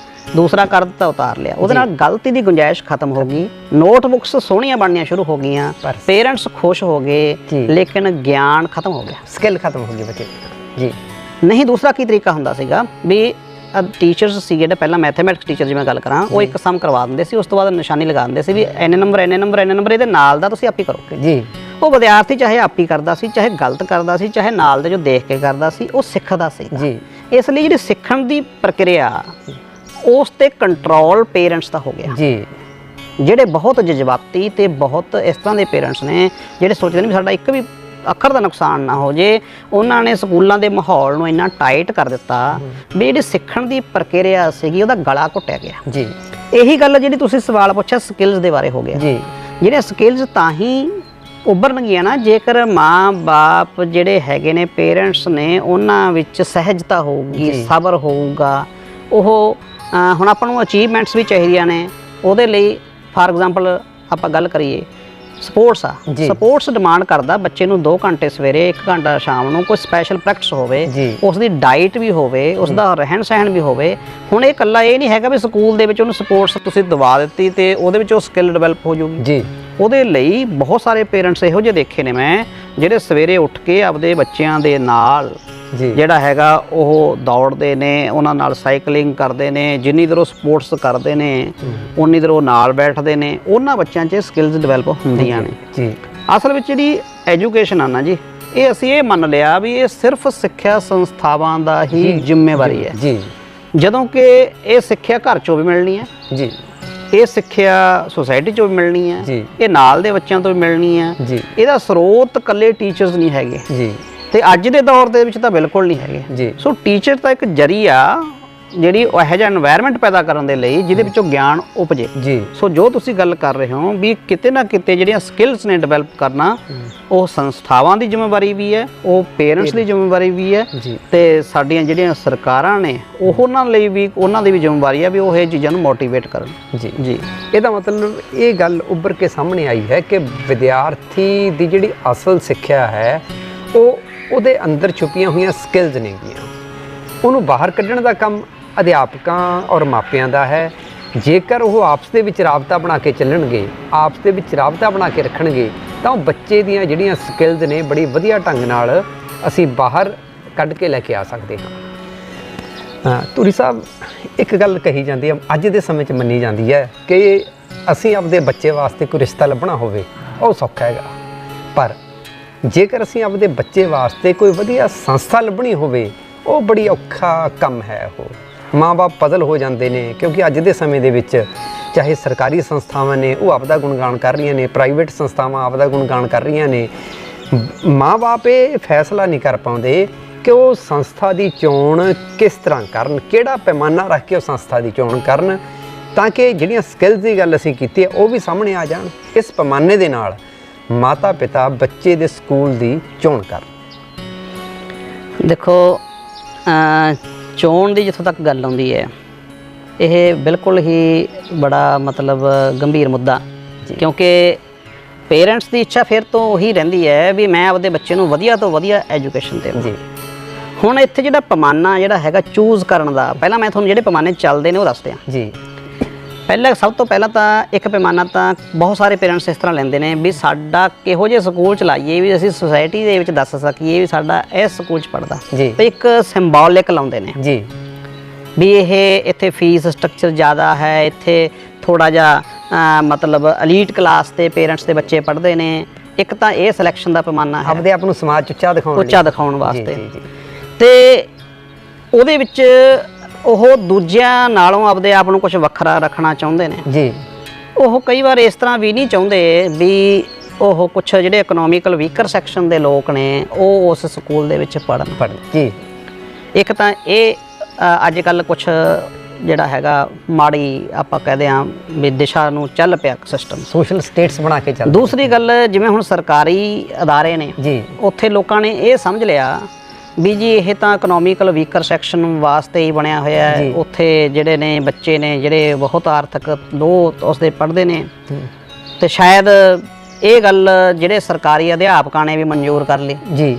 ਦੂਸਰਾ ਕਰ ਦਿੱਤਾ ਉਤਾਰ ਲਿਆ ਉਹਦੇ ਨਾਲ ਗਲਤੀ ਦੀ ਗੁੰਜਾਇਸ਼ ਖਤਮ ਹੋ ਗਈ ਨੋਟਬੁੱਕਸ ਸੋਹਣੀਆਂ ਬਣਨੀਆਂ ਸ਼ੁਰੂ ਹੋ ਗਈਆਂ ਪੇਰੈਂਟਸ ਖੁਸ਼ ਹੋ ਗਏ ਲੇਕਿਨ ਗਿਆਨ ਖਤਮ ਹੋ ਗਿਆ ਸਕਿੱਲ ਖਤਮ ਹੋ ਗਈ ਬੱਚੇ ਦੀ। ਜੀ। ਨਹੀਂ ਦੂਸਰਾ ਕੀ ਤਰੀਕਾ ਹੁੰਦਾ ਸੀਗਾ ਵੀ ਟੀਚਰਸ ਸੀ ਜਿਹੜੇ ਪਹਿਲਾਂ ਮੈਥਮੈਟਿਕਸ ਟੀਚਰ ਜਿਵੇਂ ਗੱਲ ਕਰਾਂ ਉਹ ਇੱਕ ਸਮ ਕਰਵਾ ਦਿੰਦੇ ਸੀ ਉਸ ਤੋਂ ਬਾਅਦ ਨਿਸ਼ਾਨੀ ਲਗਾ ਦਿੰਦੇ ਸੀ ਵੀ ਇੰਨੇ ਨੰਬਰ ਇਹਦੇ ਨਾਲ ਦਾ ਤੁਸੀਂ ਆਪੀ ਕਰੋਗੇ ਜੀ। ਉਹ ਵਿਦਿਆਰਥੀ ਚਾਹੇ ਆਪੀ ਕਰਦਾ ਸੀ ਚਾਹੇ ਗਲਤ ਕਰਦਾ ਸੀ ਚਾਹੇ ਨਾਲ ਦੇ ਜੋ ਦੇਖ ਕੇ ਕਰਦਾ ਸੀ ਉਹ ਸਿੱਖਦਾ ਸੀ ਜੀ। ਇਸ ਲਈ ਜਿਹੜੀ ਸਿੱਖਣ ਦੀ ਪ੍ਰਕਿਰਿਆ ਉਸ ਤੇ ਕੰਟਰੋਲ ਪੇਰੈਂਟਸ ਦਾ ਹੋ ਗਿਆ ਜੀ। ਜਿਹੜੇ ਬਹੁਤ ਜਜ਼ਬਾਤੀ ਤੇ ਬਹੁਤ ਇਸ ਤਰ੍ਹਾਂ ਦੇ ਪੇਰੈਂਟਸ ਨੇ ਜਿਹੜੇ ਸੋਚਦੇ ਨੇ ਵੀ ਸਾਡਾ ਇੱਕ ਵੀ ਅੱਖਰ ਦਾ ਨੁਕਸਾਨ ਨਾ ਹੋ ਜੇ ਉਹਨਾਂ ਨੇ ਸਕੂਲਾਂ ਦੇ ਮਾਹੌਲ ਨੂੰ ਇੰਨਾ ਟਾਈਟ ਕਰ ਦਿੱਤਾ ਵੀ ਜਿਹੜੀ ਸਿੱਖਣ ਦੀ ਪ੍ਰਕਿਰਿਆ ਸੀਗੀ ਉਹਦਾ ਗਲਾ ਘੁੱਟਿਆ ਗਿਆ ਜੀ। ਇਹੀ ਗੱਲ ਜਿਹੜੀ ਤੁਸੀਂ ਸਵਾਲ ਪੁੱਛਿਆ ਸਕਿੱਲਸ ਦੇ ਬਾਰੇ ਹੋ ਗਿਆ ਜੀ। ਜਿਹੜੇ ਸਕਿੱਲਸ ਤਾਂ ਹੀ ਉੱਭਰਨਗੀਆਂ ਨਾ ਜੇਕਰ ਮਾਂ-ਬਾਪ ਜਿਹੜੇ ਹੈਗੇ ਨੇ ਪੇਰੈਂਟਸ ਨੇ ਉਹਨਾਂ ਵਿੱਚ ਸਹਿਜਤਾ ਹੋਊਗੀ ਸਬਰ ਹੋਊਗਾ ਉਹ ਹੁਣ ਆਪਾਂ ਨੂੰ ਅਚੀਵਮੈਂਟਸ ਵੀ ਚਾਹੀਦੀਆਂ ਨੇ ਉਹਦੇ ਲਈ ਫਾਰ ਐਗਜ਼ਾਮਪਲ ਆਪਾਂ ਗੱਲ ਕਰੀਏ ਸਪੋਰਟਸ ਡਿਮਾਂਡ ਕਰਦਾ ਬੱਚੇ ਨੂੰ 2 ਘੰਟੇ ਸਵੇਰੇ 1 ਘੰਟਾ ਸ਼ਾਮ ਨੂੰ ਕੋਈ ਸਪੈਸ਼ਲ ਪ੍ਰੈਕਟਿਸ ਹੋਵੇ ਉਸ ਦੀ ਡਾਈਟ ਵੀ ਹੋਵੇ ਉਸ ਦਾ ਰਹਿਣ ਸਹਿਣ ਵੀ ਹੋਵੇ ਹੁਣ ਇਹ ਇਕੱਲਾ ਇਹ ਨਹੀਂ ਹੈਗਾ ਵੀ ਸਕੂਲ ਦੇ ਵਿੱਚ ਉਹਨੂੰ ਸਪੋਰਟਸ ਤੁਸੀਂ ਦਵਾ ਦਿੱਤੀ ਤੇ ਉਹਦੇ ਵਿੱਚ ਉਹ ਸਕਿੱਲ ਡਿਵੈਲਪ ਹੋ ਜਾਊਗੀ ਜੀ ਉਹਦੇ ਲਈ ਬਹੁਤ ਸਾਰੇ ਪੇਰੈਂਟਸ ਇਹੋ ਜਿਹੇ ਦੇਖੇ ਨੇ ਮੈਂ ਜਿਹੜੇ ਸਵੇਰੇ ਉੱਠ ਕੇ ਆਪਦੇ ਬੱਚਿਆਂ ਦੇ ਨਾਲ ਜਿਹੜਾ ਹੈਗਾ ਉਹ ਦੌੜਦੇ ਨੇ ਉਹਨਾਂ ਨਾਲ ਸਾਈਕਲਿੰਗ ਕਰਦੇ ਨੇ ਜਿੰਨੀ ਦੇਰ ਉਹ ਸਪੋਰਟਸ ਕਰਦੇ ਨੇ ਉਨੀ ਦੇਰ ਉਹ ਨਾਲ ਬੈਠਦੇ ਨੇ ਉਹਨਾਂ ਬੱਚਿਆਂ 'ਚ ਸਕਿੱਲਸ ਡਿਵੈਲਪ ਹੁੰਦੀਆਂ ਨੇ ਜੀ ਅਸਲ ਵਿੱਚ ਜਿਹੜੀ ਐਜੂਕੇਸ਼ਨ ਆ ਨਾ ਜੀ ਇਹ ਅਸੀਂ ਇਹ ਮੰਨ ਲਿਆ ਵੀ ਇਹ ਸਿਰਫ ਸਿੱਖਿਆ ਸੰਸਥਾਵਾਂ ਦਾ ਹੀ ਜ਼ਿੰਮੇਵਾਰੀ ਹੈ ਜੀ ਜਦੋਂ ਕਿ ਇਹ ਸਿੱਖਿਆ ਘਰ 'ਚੋਂ ਵੀ ਮਿਲਣੀ ਹੈ ਜੀ ਇਹ ਸਿੱਖਿਆ ਸੁਸਾਇਟੀ 'ਚੋਂ ਵੀ ਮਿਲਣੀ ਹੈ ਇਹ ਨਾਲ ਦੇ ਬੱਚਿਆਂ ਤੋਂ ਵੀ ਮਿਲਣੀ ਹੈ ਇਹਦਾ ਸਰੋਤ ਇਕੱਲੇ ਟੀਚਰਸ ਨਹੀਂ ਹੈਗੇ ਜੀ ਤੇ ਅੱਜ ਦੇ ਦੌਰ ਦੇ ਵਿੱਚ ਤਾਂ ਬਿਲਕੁਲ ਨਹੀਂ ਹੈਗੇ ਜੀ ਸੋ ਟੀਚਰ ਤਾਂ ਇੱਕ ਜਰੀਆ ਜਿਹੜੀ ਇਹੋ ਜਿਹਾ এনवायरमेंट ਪੈਦਾ ਕਰਨ ਦੇ ਲਈ ਜਿਹਦੇ ਵਿੱਚੋਂ ਗਿਆਨ ਉਪਜੇ ਜੀ ਸੋ ਜੋ ਤੁਸੀਂ ਗੱਲ ਕਰ ਰਹੇ ਹੋ ਵੀ ਕਿਤੇ ਨਾ ਕਿਤੇ ਜਿਹੜੀਆਂ ਸਕਿੱਲਸ ਨੇ ਡਿਵੈਲਪ ਕਰਨਾ ਉਹ ਸੰਸਥਾਵਾਂ ਦੀ ਜ਼ਿੰਮੇਵਾਰੀ ਵੀ ਹੈ ਉਹ ਪੇਰੈਂਟਸ ਦੀ ਜ਼ਿੰਮੇਵਾਰੀ ਵੀ ਹੈ ਤੇ ਸਾਡੀਆਂ ਜਿਹੜੀਆਂ ਸਰਕਾਰਾਂ ਨੇ ਉਹਨਾਂ ਲਈ ਵੀ ਉਹਨਾਂ ਦੀ ਵੀ ਜ਼ਿੰਮੇਵਾਰੀ ਹੈ ਵੀ ਉਹ ਇਹ ਚੀਜ਼ਾਂ ਨੂੰ ਮੋਟੀਵੇਟ ਕਰਨ ਜੀ ਜੀ ਇਹਦਾ ਮਤਲਬ ਇਹ ਗੱਲ ਉੱਭਰ ਕੇ ਸਾਹਮਣੇ ਆਈ ਹੈ ਕਿ ਵਿਦਿਆਰਥੀ ਦੀ ਜਿਹੜੀ ਅਸਲ ਸਿੱਖਿਆ ਹੈ ਉਹ ਉਹਦੇ ਅੰਦਰ ਛੁਪੀਆਂ ਹੋਈਆਂ ਸਕਿੱਲਸ ਨੇਗੀਆਂ ਉਹਨੂੰ ਬਾਹਰ ਕੱਢਣ ਦਾ ਕੰਮ ਅਧਿਆਪਕਾਂ ਔਰ ਮਾਪਿਆਂ ਦਾ ਹੈ ਜੇਕਰ ਉਹ ਆਪਸ ਦੇ ਵਿੱਚ ਰਾਬਤਾ ਬਣਾ ਕੇ ਚੱਲਣਗੇ ਆਪਸ ਦੇ ਵਿੱਚ ਰਾਬਤਾ ਬਣਾ ਕੇ ਰੱਖਣਗੇ ਤਾਂ ਉਹ ਬੱਚੇ ਦੀਆਂ ਜਿਹੜੀਆਂ ਸਕਿੱਲਸ ਨੇ ਬੜੀ ਵਧੀਆ ਢੰਗ ਨਾਲ ਅਸੀਂ ਬਾਹਰ ਕੱਢ ਕੇ ਲੈ ਕੇ ਆ ਸਕਦੇ ਹਾਂ ਧੂਰੀ ਸਾਹਿਬ ਇੱਕ ਗੱਲ ਕਹੀ ਜਾਂਦੀ ਹੈ ਅੱਜ ਦੇ ਸਮੇਂ 'ਚ ਮੰਨੀ ਜਾਂਦੀ ਹੈ ਕਿ ਅਸੀਂ ਆਪਦੇ ਬੱਚੇ ਵਾਸਤੇ ਕੋਈ ਰਿਸ਼ਤਾ ਲੱਭਣਾ ਹੋਵੇ ਉਹ ਸੌਖਾ ਹੈਗਾ ਪਰ ਜੇਕਰ ਅਸੀਂ ਆਪਦੇ ਬੱਚੇ ਵਾਸਤੇ ਕੋਈ ਵਧੀਆ ਸੰਸਥਾ ਲੱਭਣੀ ਹੋਵੇ ਉਹ ਬੜੀ ਔਖਾ ਕੰਮ ਹੈ ਉਹ ਮਾਂ-ਬਾਪ ਪਜ਼ਲ ਹੋ ਜਾਂਦੇ ਨੇ ਕਿਉਂਕਿ ਅੱਜ ਦੇ ਸਮੇਂ ਦੇ ਵਿੱਚ ਚਾਹੇ ਸਰਕਾਰੀ ਸੰਸਥਾਵਾਂ ਨੇ ਉਹ ਆਪਦਾ ਗੁਣਗਾਨ ਕਰ ਰਹੀਆਂ ਨੇ ਪ੍ਰਾਈਵੇਟ ਸੰਸਥਾਵਾਂ ਆਪਦਾ ਗੁਣਗਾਨ ਕਰ ਰਹੀਆਂ ਨੇ ਮਾਂ-ਬਾਪ ਇਹ ਫੈਸਲਾ ਨਹੀਂ ਕਰ ਪਾਉਂਦੇ ਕਿ ਉਹ ਸੰਸਥਾ ਦੀ ਚੋਣ ਕਿਸ ਤਰ੍ਹਾਂ ਕਰਨ ਕਿਹੜਾ ਪੈਮਾਨਾ ਰੱਖ ਕੇ ਉਹ ਸੰਸਥਾ ਦੀ ਚੋਣ ਕਰਨ ਤਾਂ ਕਿ ਜਿਹੜੀਆਂ ਸਕਿੱਲਸ ਦੀ ਗੱਲ ਅਸੀਂ ਕੀਤੀ ਹੈ ਉਹ ਵੀ ਸਾਹਮਣੇ ਆ ਜਾਣ ਇਸ ਪੈਮਾਨੇ ਦੇ ਨਾਲ ਮਾਤਾ ਪਿਤਾ ਬੱਚੇ ਦੇ ਸਕੂਲ ਦੀ ਚੋਣ ਕਰਨ? ਦੇਖੋ ਚੋਣ ਦੀ ਜਿੱਥੋਂ ਤੱਕ ਗੱਲ ਆਉਂਦੀ ਹੈ, ਇਹ ਬਿਲਕੁਲ ਹੀ ਬੜਾ ਮਤਲਬ ਗੰਭੀਰ ਮੁੱਦਾ, ਕਿਉਂਕਿ ਪੇਰੈਂਟਸ ਦੀ ਇੱਛਾ ਫਿਰ ਤੋਂ ਉਹੀ ਰਹਿੰਦੀ ਹੈ ਵੀ ਮੈਂ ਆਪਦੇ ਬੱਚੇ ਨੂੰ ਵਧੀਆ ਤੋਂ ਵਧੀਆ ਐਜੂਕੇਸ਼ਨ ਦੇਵਾਂ ਜੀ। ਹੁਣ ਇੱਥੇ ਜਿਹੜਾ ਪੈਮਾਨਾ ਜਿਹੜਾ ਹੈਗਾ ਚੂਜ਼ ਕਰਨ ਦਾ, ਪਹਿਲਾਂ ਮੈਂ ਤੁਹਾਨੂੰ ਜਿਹੜੇ ਪੈਮਾਨੇ ਚੱਲਦੇ ਨੇ ਉਹ ਦੱਸਦੇ ਹਾਂ ਜੀ। ਸਭ ਤੋਂ ਪਹਿਲਾਂ ਤਾਂ ਇੱਕ ਪੈਮਾਨਾ ਤਾਂ ਬਹੁਤ ਸਾਰੇ ਪੇਰੈਂਟਸ ਇਸ ਤਰ੍ਹਾਂ ਲੈਂਦੇ ਨੇ ਵੀ ਸਾਡਾ ਕਿਹੋ ਜਿਹੇ ਸਕੂਲ ਚ ਲਾਈਏ ਵੀ ਅਸੀਂ ਸੁਸਾਇਟੀ ਦੇ ਵਿੱਚ ਦੱਸ ਸਕੀਏ ਵੀ ਸਾਡਾ ਇਸ ਸਕੂਲ ਚ ਪੜ੍ਹਦਾ ਜੀ। ਤੇ ਇੱਕ ਸਿੰਬੋਲਿਕ ਲਾਉਂਦੇ ਨੇ ਜੀ ਵੀ ਇਹ ਇੱਥੇ ਫੀਸ ਸਟਰਕਚਰ ਜ਼ਿਆਦਾ ਹੈ, ਇੱਥੇ ਥੋੜਾ ਜਿਹਾ ਮਤਲਬ ਐਲੀਟ ਕਲਾਸ ਦੇ ਪੇਰੈਂਟਸ ਦੇ ਬੱਚੇ ਪੜ੍ਹਦੇ ਨੇ। ਇੱਕ ਤਾਂ ਇਹ ਸਿਲੈਕਸ਼ਨ ਦਾ ਪੈਮਾਨਾ ਹੈ ਆਪਦੇ ਆਪ ਨੂੰ ਸਮਾਜ 'ਚ ਉੱਚਾ ਦਿਖਾਉਣ ਵਾਸਤੇ, ਤੇ ਉਹਦੇ ਵਿੱਚ ਉਹ ਦੂਜਿਆਂ ਨਾਲੋਂ ਆਪਦੇ ਆਪ ਨੂੰ ਕੁਝ ਵੱਖਰਾ ਰੱਖਣਾ ਚਾਹੁੰਦੇ ਨੇ ਜੀ। ਉਹ ਕਈ ਵਾਰ ਇਸ ਤਰ੍ਹਾਂ ਵੀ ਨਹੀਂ ਚਾਹੁੰਦੇ ਵੀ ਉਹ ਕੁਝ ਜਿਹੜੇ ਇਕਨੋਮਿਕਲ ਵੀਕਰ ਸੈਕਸ਼ਨ ਦੇ ਲੋਕ ਨੇ ਉਹ ਉਸ ਸਕੂਲ ਦੇ ਵਿੱਚ ਪੜ੍ਹਨ ਜੀ। ਇੱਕ ਤਾਂ ਇਹ ਅੱਜ ਕੱਲ੍ਹ ਕੁਝ ਜਿਹੜਾ ਹੈਗਾ ਮਾੜੀ ਆਪਾਂ ਕਹਦੇ ਹਾਂ ਵੀ ਦਿਸ਼ਾ ਨੂੰ ਚੱਲ ਪਿਆ ਸਿਸਟਮ, ਸੋਸ਼ਲ ਸਟੇਟਸ ਬਣਾ ਕੇ ਚੱਲ। ਦੂਸਰੀ ਗੱਲ, ਜਿਵੇਂ ਹੁਣ ਸਰਕਾਰੀ ਅਦਾਰੇ ਨੇ ਜੀ, ਉੱਥੇ ਲੋਕਾਂ ਨੇ ਇਹ ਸਮਝ ਲਿਆ ਵੀ ਜੀ ਇਹ ਤਾਂ ਇਕਨੋਮਿਕਲ ਵੀਕਰ ਸੈਕਸ਼ਨ ਵਾਸਤੇ ਹੀ ਬਣਿਆ ਹੋਇਆ ਹੈ। ਉੱਥੇ ਜਿਹੜੇ ਨੇ ਬੱਚੇ ਨੇ ਜਿਹੜੇ ਬਹੁਤ ਆਰਥਿਕ ਲੋਹ ਉਸਦੇ ਪੜ੍ਹਦੇ ਨੇ, ਤੇ ਸ਼ਾਇਦ ਇਹ ਗੱਲ ਜਿਹੜੇ ਸਰਕਾਰੀ ਅਧਿਆਪਕਾਂ ਨੇ ਵੀ ਮਨਜ਼ੂਰ ਕਰ ਲਈ ਜੀ।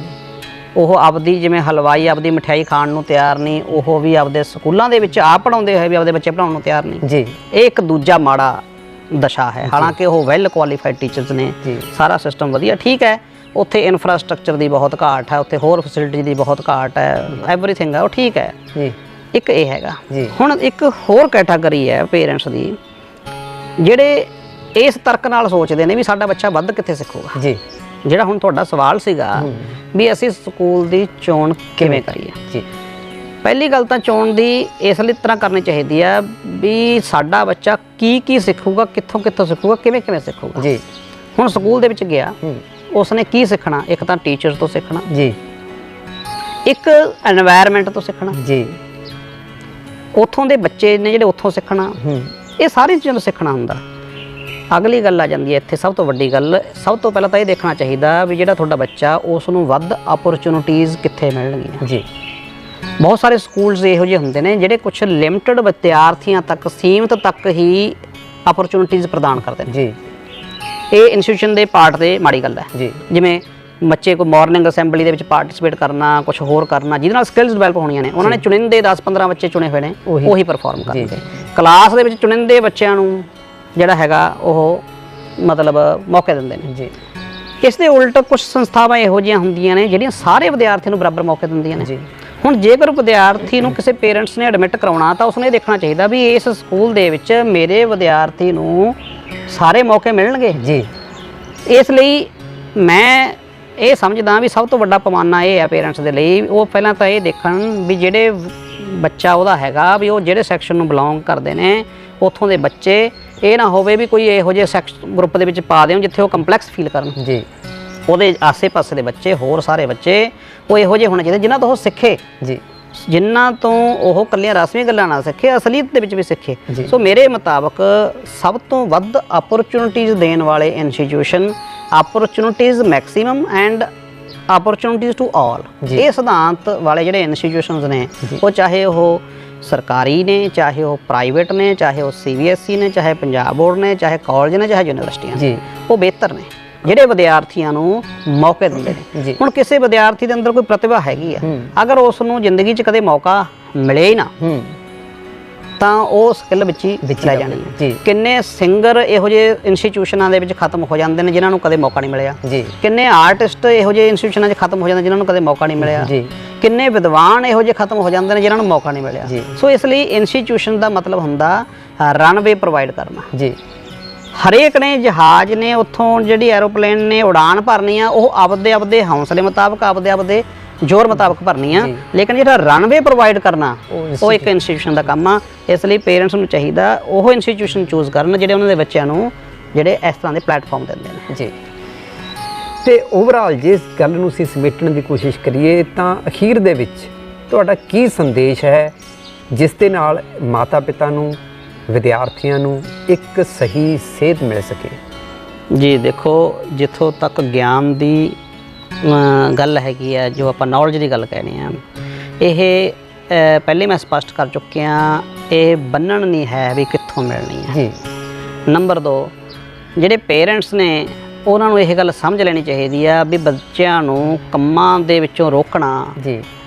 ਉਹ ਆਪਦੀ ਜਿਵੇਂ ਹਲਵਾਈ ਆਪਦੀ ਮਠਿਆਈ ਖਾਣ ਨੂੰ ਤਿਆਰ ਨਹੀਂ, ਉਹ ਵੀ ਆਪਦੇ ਸਕੂਲਾਂ ਦੇ ਵਿੱਚ ਆਪ ਪੜ੍ਹਾਉਂਦੇ ਹੋਏ ਵੀ ਆਪਦੇ ਬੱਚੇ ਪੜ੍ਹਾਉਣ ਨੂੰ ਤਿਆਰ ਨਹੀਂ ਜੀ। ਇਹ ਇੱਕ ਦੂਜਾ ਮਾੜਾ ਦਸ਼ਾ ਹੈ। ਹਾਲਾਂਕਿ ਉਹ ਵੈਲ ਕੁਆਲੀਫਾਈਡ ਟੀਚਰਸ ਨੇ, ਸਾਰਾ ਸਿਸਟਮ ਵਧੀਆ ਠੀਕ ਹੈ, ਉੱਥੇ ਇਨਫਰਾਸਟ੍ਰਕਚਰ ਦੀ ਬਹੁਤ ਘਾਟ ਹੈ, ਉੱਥੇ ਹੋਰ ਫੈਸਿਲਿਟੀ ਦੀ ਬਹੁਤ ਘਾਟ ਹੈ, ਐਵਰੀਥਿੰਗ ਹੈ ਉਹ ਠੀਕ ਹੈ ਜੀ। ਇੱਕ ਇਹ ਹੈਗਾ। ਹੁਣ ਇੱਕ ਹੋਰ ਕੈਟਾਗਰੀ ਹੈ ਪੇਰੈਂਟਸ ਦੀ ਜਿਹੜੇ ਇਸ ਤਰਕ ਨਾਲ ਸੋਚਦੇ ਨੇ ਵੀ ਸਾਡਾ ਬੱਚਾ ਵੱਧ ਕਿੱਥੇ ਸਿੱਖੂਗਾ ਜੀ। ਜਿਹੜਾ ਹੁਣ ਤੁਹਾਡਾ ਸਵਾਲ ਸੀਗਾ ਵੀ ਅਸੀਂ ਸਕੂਲ ਦੀ ਚੋਣ ਕਿਵੇਂ ਕਰੀਏ ਜੀ। ਪਹਿਲੀ ਗੱਲ ਤਾਂ ਚੋਣ ਦੀ ਇਸ ਲਈ ਤਰ੍ਹਾਂ ਕਰਨੀ ਚਾਹੀਦੀ ਆ ਵੀ ਸਾਡਾ ਬੱਚਾ ਕੀ ਸਿੱਖੂਗਾ, ਕਿੱਥੋਂ ਸਿੱਖੂਗਾ, ਕਿਵੇਂ ਸਿੱਖੂਗਾ ਜੀ। ਹੁਣ ਸਕੂਲ ਦੇ ਵਿੱਚ ਗਿਆ, ਉਸਨੇ ਕੀ ਸਿੱਖਣਾ? ਇੱਕ ਤਾਂ ਟੀਚਰਸ ਤੋਂ ਸਿੱਖਣਾ ਜੀ, ਇੱਕ এনवायरमेंट ਤੋਂ ਸਿੱਖਣਾ ਜੀ, ਉੱਥੋਂ ਦੇ ਬੱਚੇ ਨੇ ਜਿਹੜੇ ਉੱਥੋਂ ਸਿੱਖਣਾ, ਇਹ ਸਾਰੀ ਚੀਜ਼ਾਂ ਤੋਂ ਸਿੱਖਣਾ ਹੁੰਦਾ। ਅਗਲੀ ਗੱਲ ਆ ਜਾਂਦੀ ਹੈ ਇੱਥੇ ਸਭ ਤੋਂ ਵੱਡੀ ਗੱਲ, ਸਭ ਤੋਂ ਪਹਿਲਾਂ ਤਾਂ ਇਹ ਦੇਖਣਾ ਚਾਹੀਦਾ ਵੀ ਜਿਹੜਾ ਤੁਹਾਡਾ ਬੱਚਾ ਉਸ ਨੂੰ ਵੱਧ ਅਪਰਚੁਨਿਟੀਜ਼ ਕਿੱਥੇ ਮਿਲਣਗੀਆਂ ਜੀ। ਬਹੁਤ ਸਾਰੇ ਸਕੂਲਸ ਇਹੋ ਜਿਹੇ ਹੁੰਦੇ ਨੇ ਜਿਹੜੇ ਕੁਝ ਲਿਮਟਿਡ ਵਿਦਿਆਰਥੀਆਂ ਤੱਕ, ਸੀਮਤ ਤੱਕ ਹੀ ਅਪਰਚੁਨਿਟੀਜ਼ ਪ੍ਰਦਾਨ ਕਰਦੇ ਨੇ ਜੀ। ਇਹ ਇੰਸਟੀਟਿਊਸ਼ਨ ਦੇ ਪਾਰਟ ਦੇ ਮਾੜੀ ਗੱਲ ਹੈ ਜੀ। ਜਿਵੇਂ ਬੱਚੇ ਕੋ ਮਾਰਨਿੰਗ ਅਸੈਂਬਲੀ ਦੇ ਵਿੱਚ ਪਾਰਟਿਸਿਪੇਟ ਕਰਨਾ, ਕੁਝ ਹੋਰ ਕਰਨਾ ਜਿਹਦੇ ਨਾਲ ਸਕਿੱਲਸ ਡਿਵੈਲਪ ਹੋਣੀਆਂ ਨੇ, ਉਹਨਾਂ ਨੇ ਚੁਣਿੰਦੇ 10-15 ਬੱਚੇ ਚੁਣੇ ਹੋਏ ਨੇ, ਉਹੀ ਪਰਫਾਰਮ ਕਰਨਗੇ। ਕਲਾਸ ਦੇ ਵਿੱਚ ਚੁਣਿੰਦੇ ਬੱਚਿਆਂ ਨੂੰ ਜਿਹੜਾ ਹੈਗਾ ਉਹ ਮਤਲਬ ਮੌਕੇ ਦਿੰਦੇ ਨੇ ਜੀ। ਇਸ ਦੇ ਉਲਟ ਕੁਝ ਸੰਸਥਾਵਾਂ ਇਹੋ ਜਿਹੀਆਂ ਹੁੰਦੀਆਂ ਨੇ ਜਿਹੜੀਆਂ ਸਾਰੇ ਵਿਦਿਆਰਥੀਆਂ ਨੂੰ ਬਰਾਬਰ ਮੌਕੇ ਦਿੰਦੀਆਂ ਨੇ ਜੀ। ਹੁਣ ਜੇਕਰ ਵਿਦਿਆਰਥੀ ਨੂੰ ਕਿਸੇ ਪੇਰੈਂਟਸ ਨੇ ਐਡਮਿਟ ਕਰਾਉਣਾ ਤਾਂ ਉਸਨੇ ਇਹ ਦੇਖਣਾ ਚਾਹੀਦਾ ਵੀ ਇਸ ਸਕੂਲ ਦੇ ਵਿੱਚ ਮੇਰੇ ਵਿਦਿਆਰਥੀ ਨੂੰ ਸਾਰੇ ਮੌਕੇ ਮਿਲਣਗੇ ਜੀ। ਇਸ ਲਈ ਮੈਂ ਇਹ ਸਮਝਦਾ ਵੀ ਸਭ ਤੋਂ ਵੱਡਾ ਪੈਮਾਨਾ ਇਹ ਹੈ ਪੇਰੈਂਟਸ ਦੇ ਲਈ, ਉਹ ਪਹਿਲਾਂ ਤਾਂ ਇਹ ਦੇਖਣ ਵੀ ਜਿਹੜੇ ਬੱਚਾ ਉਹਦਾ ਹੈਗਾ ਵੀ ਉਹ ਜਿਹੜੇ ਸੈਕਸ਼ਨ ਨੂੰ ਬਿਲੋਂਗ ਕਰਦੇ ਨੇ ਉੱਥੋਂ ਦੇ ਬੱਚੇ, ਇਹ ਨਾ ਹੋਵੇ ਵੀ ਕੋਈ ਇਹੋ ਜਿਹੇ ਸੈਕਸ਼ਨ ਗਰੁੱਪ ਦੇ ਵਿੱਚ ਪਾ ਦਿਓ ਜਿੱਥੇ ਉਹ ਕੰਪਲੈਕਸ ਫੀਲ ਕਰਨ ਜੀ। ਉਹਦੇ ਆਸੇ-ਪਾਸੇ ਦੇ ਬੱਚੇ, ਹੋਰ ਸਾਰੇ ਬੱਚੇ ਉਹ ਇਹੋ ਜਿਹੇ ਹੋਣੇ ਚਾਹੀਦੇ ਜਿਨ੍ਹਾਂ ਤੋਂ ਉਹ ਸਿੱਖੇ ਜੀ, ਜਿਨ੍ਹਾਂ ਤੋਂ ਉਹ ਇਕੱਲੀਆਂ ਰਸਮੀ ਗੱਲਾਂ ਨਾ ਸਿੱਖੇ, ਅਸਲੀਅਤ ਦੇ ਵਿੱਚ ਵੀ ਸਿੱਖੇ। ਸੋ ਮੇਰੇ ਮੁਤਾਬਕ ਸਭ ਤੋਂ ਵੱਧ ਅਪਰਚੁਨਿਟੀਜ਼ ਦੇਣ ਵਾਲੇ institution, opportunities maximum and opportunities to all, ਇਹ ਸਿਧਾਂਤ ਵਾਲੇ ਜਿਹੜੇ ਇੰਸਟੀਟਿਊਸ਼ਨਸ ਨੇ, ਉਹ ਚਾਹੇ ਉਹ ਸਰਕਾਰੀ ਨੇ, ਚਾਹੇ ਉਹ ਪ੍ਰਾਈਵੇਟ ਨੇ, ਚਾਹੇ ਉਹ CBSE ਨੇ, ਚਾਹੇ ਪੰਜਾਬ ਬੋਰਡ ਨੇ, ਚਾਹੇ ਕਾਲਜ ਨੇ, ਚਾਹੇ ਯੂਨੀਵਰਸਿਟੀਆਂ ਨੇ, ਉਹ ਬਿਹਤਰ ਨੇ ਜਿਹੜੇ ਵਿਦਿਆਰਥੀਆਂ ਨੂੰ ਮੌਕੇ ਦਿੰਦੇ ਨੇ। ਹੁਣ ਕਿਸੇ ਵਿਦਿਆਰਥੀ ਦੇ ਅੰਦਰ ਕੋਈ ਪ੍ਰਤਿਭਾ ਹੈਗੀ ਆ, ਅਗਰ ਉਸ ਨੂੰ ਜ਼ਿੰਦਗੀ 'ਚ ਕਦੇ ਮੌਕਾ ਮਿਲੇ ਹੀ ਨਾ ਤਾਂ ਉਹ ਸਕਿੱਲ ਵਿੱਚ ਹੀ ਰਹਿ ਜਾਣੀ ਹੈ। ਕਿੰਨੇ ਸਿੰਗਰ ਇਹੋ ਜਿਹੇ ਇੰਸਟੀਟਿਊਸ਼ਨਾਂ ਦੇ ਵਿੱਚ ਖਤਮ ਹੋ ਜਾਂਦੇ ਨੇ ਜਿਨ੍ਹਾਂ ਨੂੰ ਕਦੇ ਮੌਕਾ ਨਹੀਂ ਮਿਲਿਆ, ਕਿੰਨੇ ਆਰਟਿਸਟ ਇਹੋ ਜਿਹੇ ਇੰਸਟੀਟਿਊਸ਼ਨਾਂ 'ਚ ਖਤਮ ਹੋ ਜਾਂਦੇ ਜਿਨ੍ਹਾਂ ਨੂੰ ਕਦੇ ਮੌਕਾ ਨਹੀਂ ਮਿਲਿਆ, ਕਿੰਨੇ ਵਿਦਵਾਨ ਇਹੋ ਜਿਹੇ ਖਤਮ ਹੋ ਜਾਂਦੇ ਨੇ ਜਿਨ੍ਹਾਂ ਨੂੰ ਮੌਕਾ ਨਹੀਂ ਮਿਲਿਆ। ਸੋ ਇਸ ਲਈ ਇੰਸਟੀਟਿਊਸ਼ਨ ਦਾ ਮਤਲਬ ਹੁੰਦਾ ਰਨਵੇ ਪ੍ਰੋਵਾਈਡ ਕਰਨਾ ਜੀ। ਹਰੇਕ ਨੇ ਜਹਾਜ਼ ਨੇ ਉੱਥੋਂ ਜਿਹੜੀ ਐਰੋਪਲੇਨ ਨੇ ਉਡਾਨ ਭਰਨੀ ਆ, ਉਹ ਆਪਦੇ ਹੌਸਲੇ ਮੁਤਾਬਕ, ਆਪਦੇ ਜ਼ੋਰ ਮੁਤਾਬਕ ਭਰਨੀ ਆ, ਲੇਕਿਨ ਜਿਹੜਾ ਰਨਵੇ ਪ੍ਰੋਵਾਈਡ ਕਰਨਾ ਉਹ ਇੱਕ ਇੰਸਟੀਟਿਊਸ਼ਨ ਦਾ ਕੰਮ ਆ। ਇਸ ਲਈ ਪੇਰੈਂਟਸ ਨੂੰ ਚਾਹੀਦਾ ਉਹ ਇੰਸਟੀਟਿਊਸ਼ਨ ਚੂਜ਼ ਕਰਨ ਜਿਹੜੇ ਉਹਨਾਂ ਦੇ ਬੱਚਿਆਂ ਨੂੰ ਜਿਹੜੇ ਇਸ ਤਰ੍ਹਾਂ ਦੇ ਪਲੇਟਫਾਰਮ ਦਿੰਦੇ ਨੇ ਜੀ। ਤੇ ਓਵਰਆਲ ਜੇ ਇਸ ਗੱਲ ਨੂੰ ਅਸੀਂ ਸਮੇਟਣ ਦੀ ਕੋਸ਼ਿਸ਼ ਕਰੀਏ ਤਾਂ ਅਖੀਰ ਦੇ ਵਿੱਚ ਤੁਹਾਡਾ ਕੀ ਸੰਦੇਸ਼ ਹੈ ਜਿਸ ਦੇ ਨਾਲ ਮਾਤਾ ਪਿਤਾ ਨੂੰ, ਵਿਦਿਆਰਥੀਆਂ ਨੂੰ ਇੱਕ ਸਹੀ ਸੇਧ ਮਿਲ ਸਕੇ? ਜੀ ਦੇਖੋ, ਜਿੱਥੋਂ ਤੱਕ ਗਿਆਨ ਦੀ ਗੱਲ ਹੈਗੀ ਹੈ, ਜੋ ਆਪਾਂ ਨੌਲੇਜ ਦੀ ਗੱਲ ਕਹਿੰਦੇ ਆ, ਇਹ ਪਹਿਲੇ ਮੈਂ ਸਪਸ਼ਟ ਕਰ ਚੁੱਕਿਆ, ਇਹ ਬੰਨਣ ਨਹੀਂ ਹੈ ਵੀ ਕਿੱਥੋਂ ਮਿਲਣੀ ਹੈ ਜੀ। ਨੰਬਰ 2, ਜਿਹੜੇ ਪੇਰੈਂਟਸ ਨੇ ਉਹਨਾਂ ਨੂੰ ਇਹ ਗੱਲ ਸਮਝ ਲੈਣੀ ਚਾਹੀਦੀ ਆ ਵੀ ਬੱਚਿਆਂ ਨੂੰ ਕੰਮਾਂ ਦੇ ਵਿੱਚੋਂ ਰੋਕਣਾ ਜੀ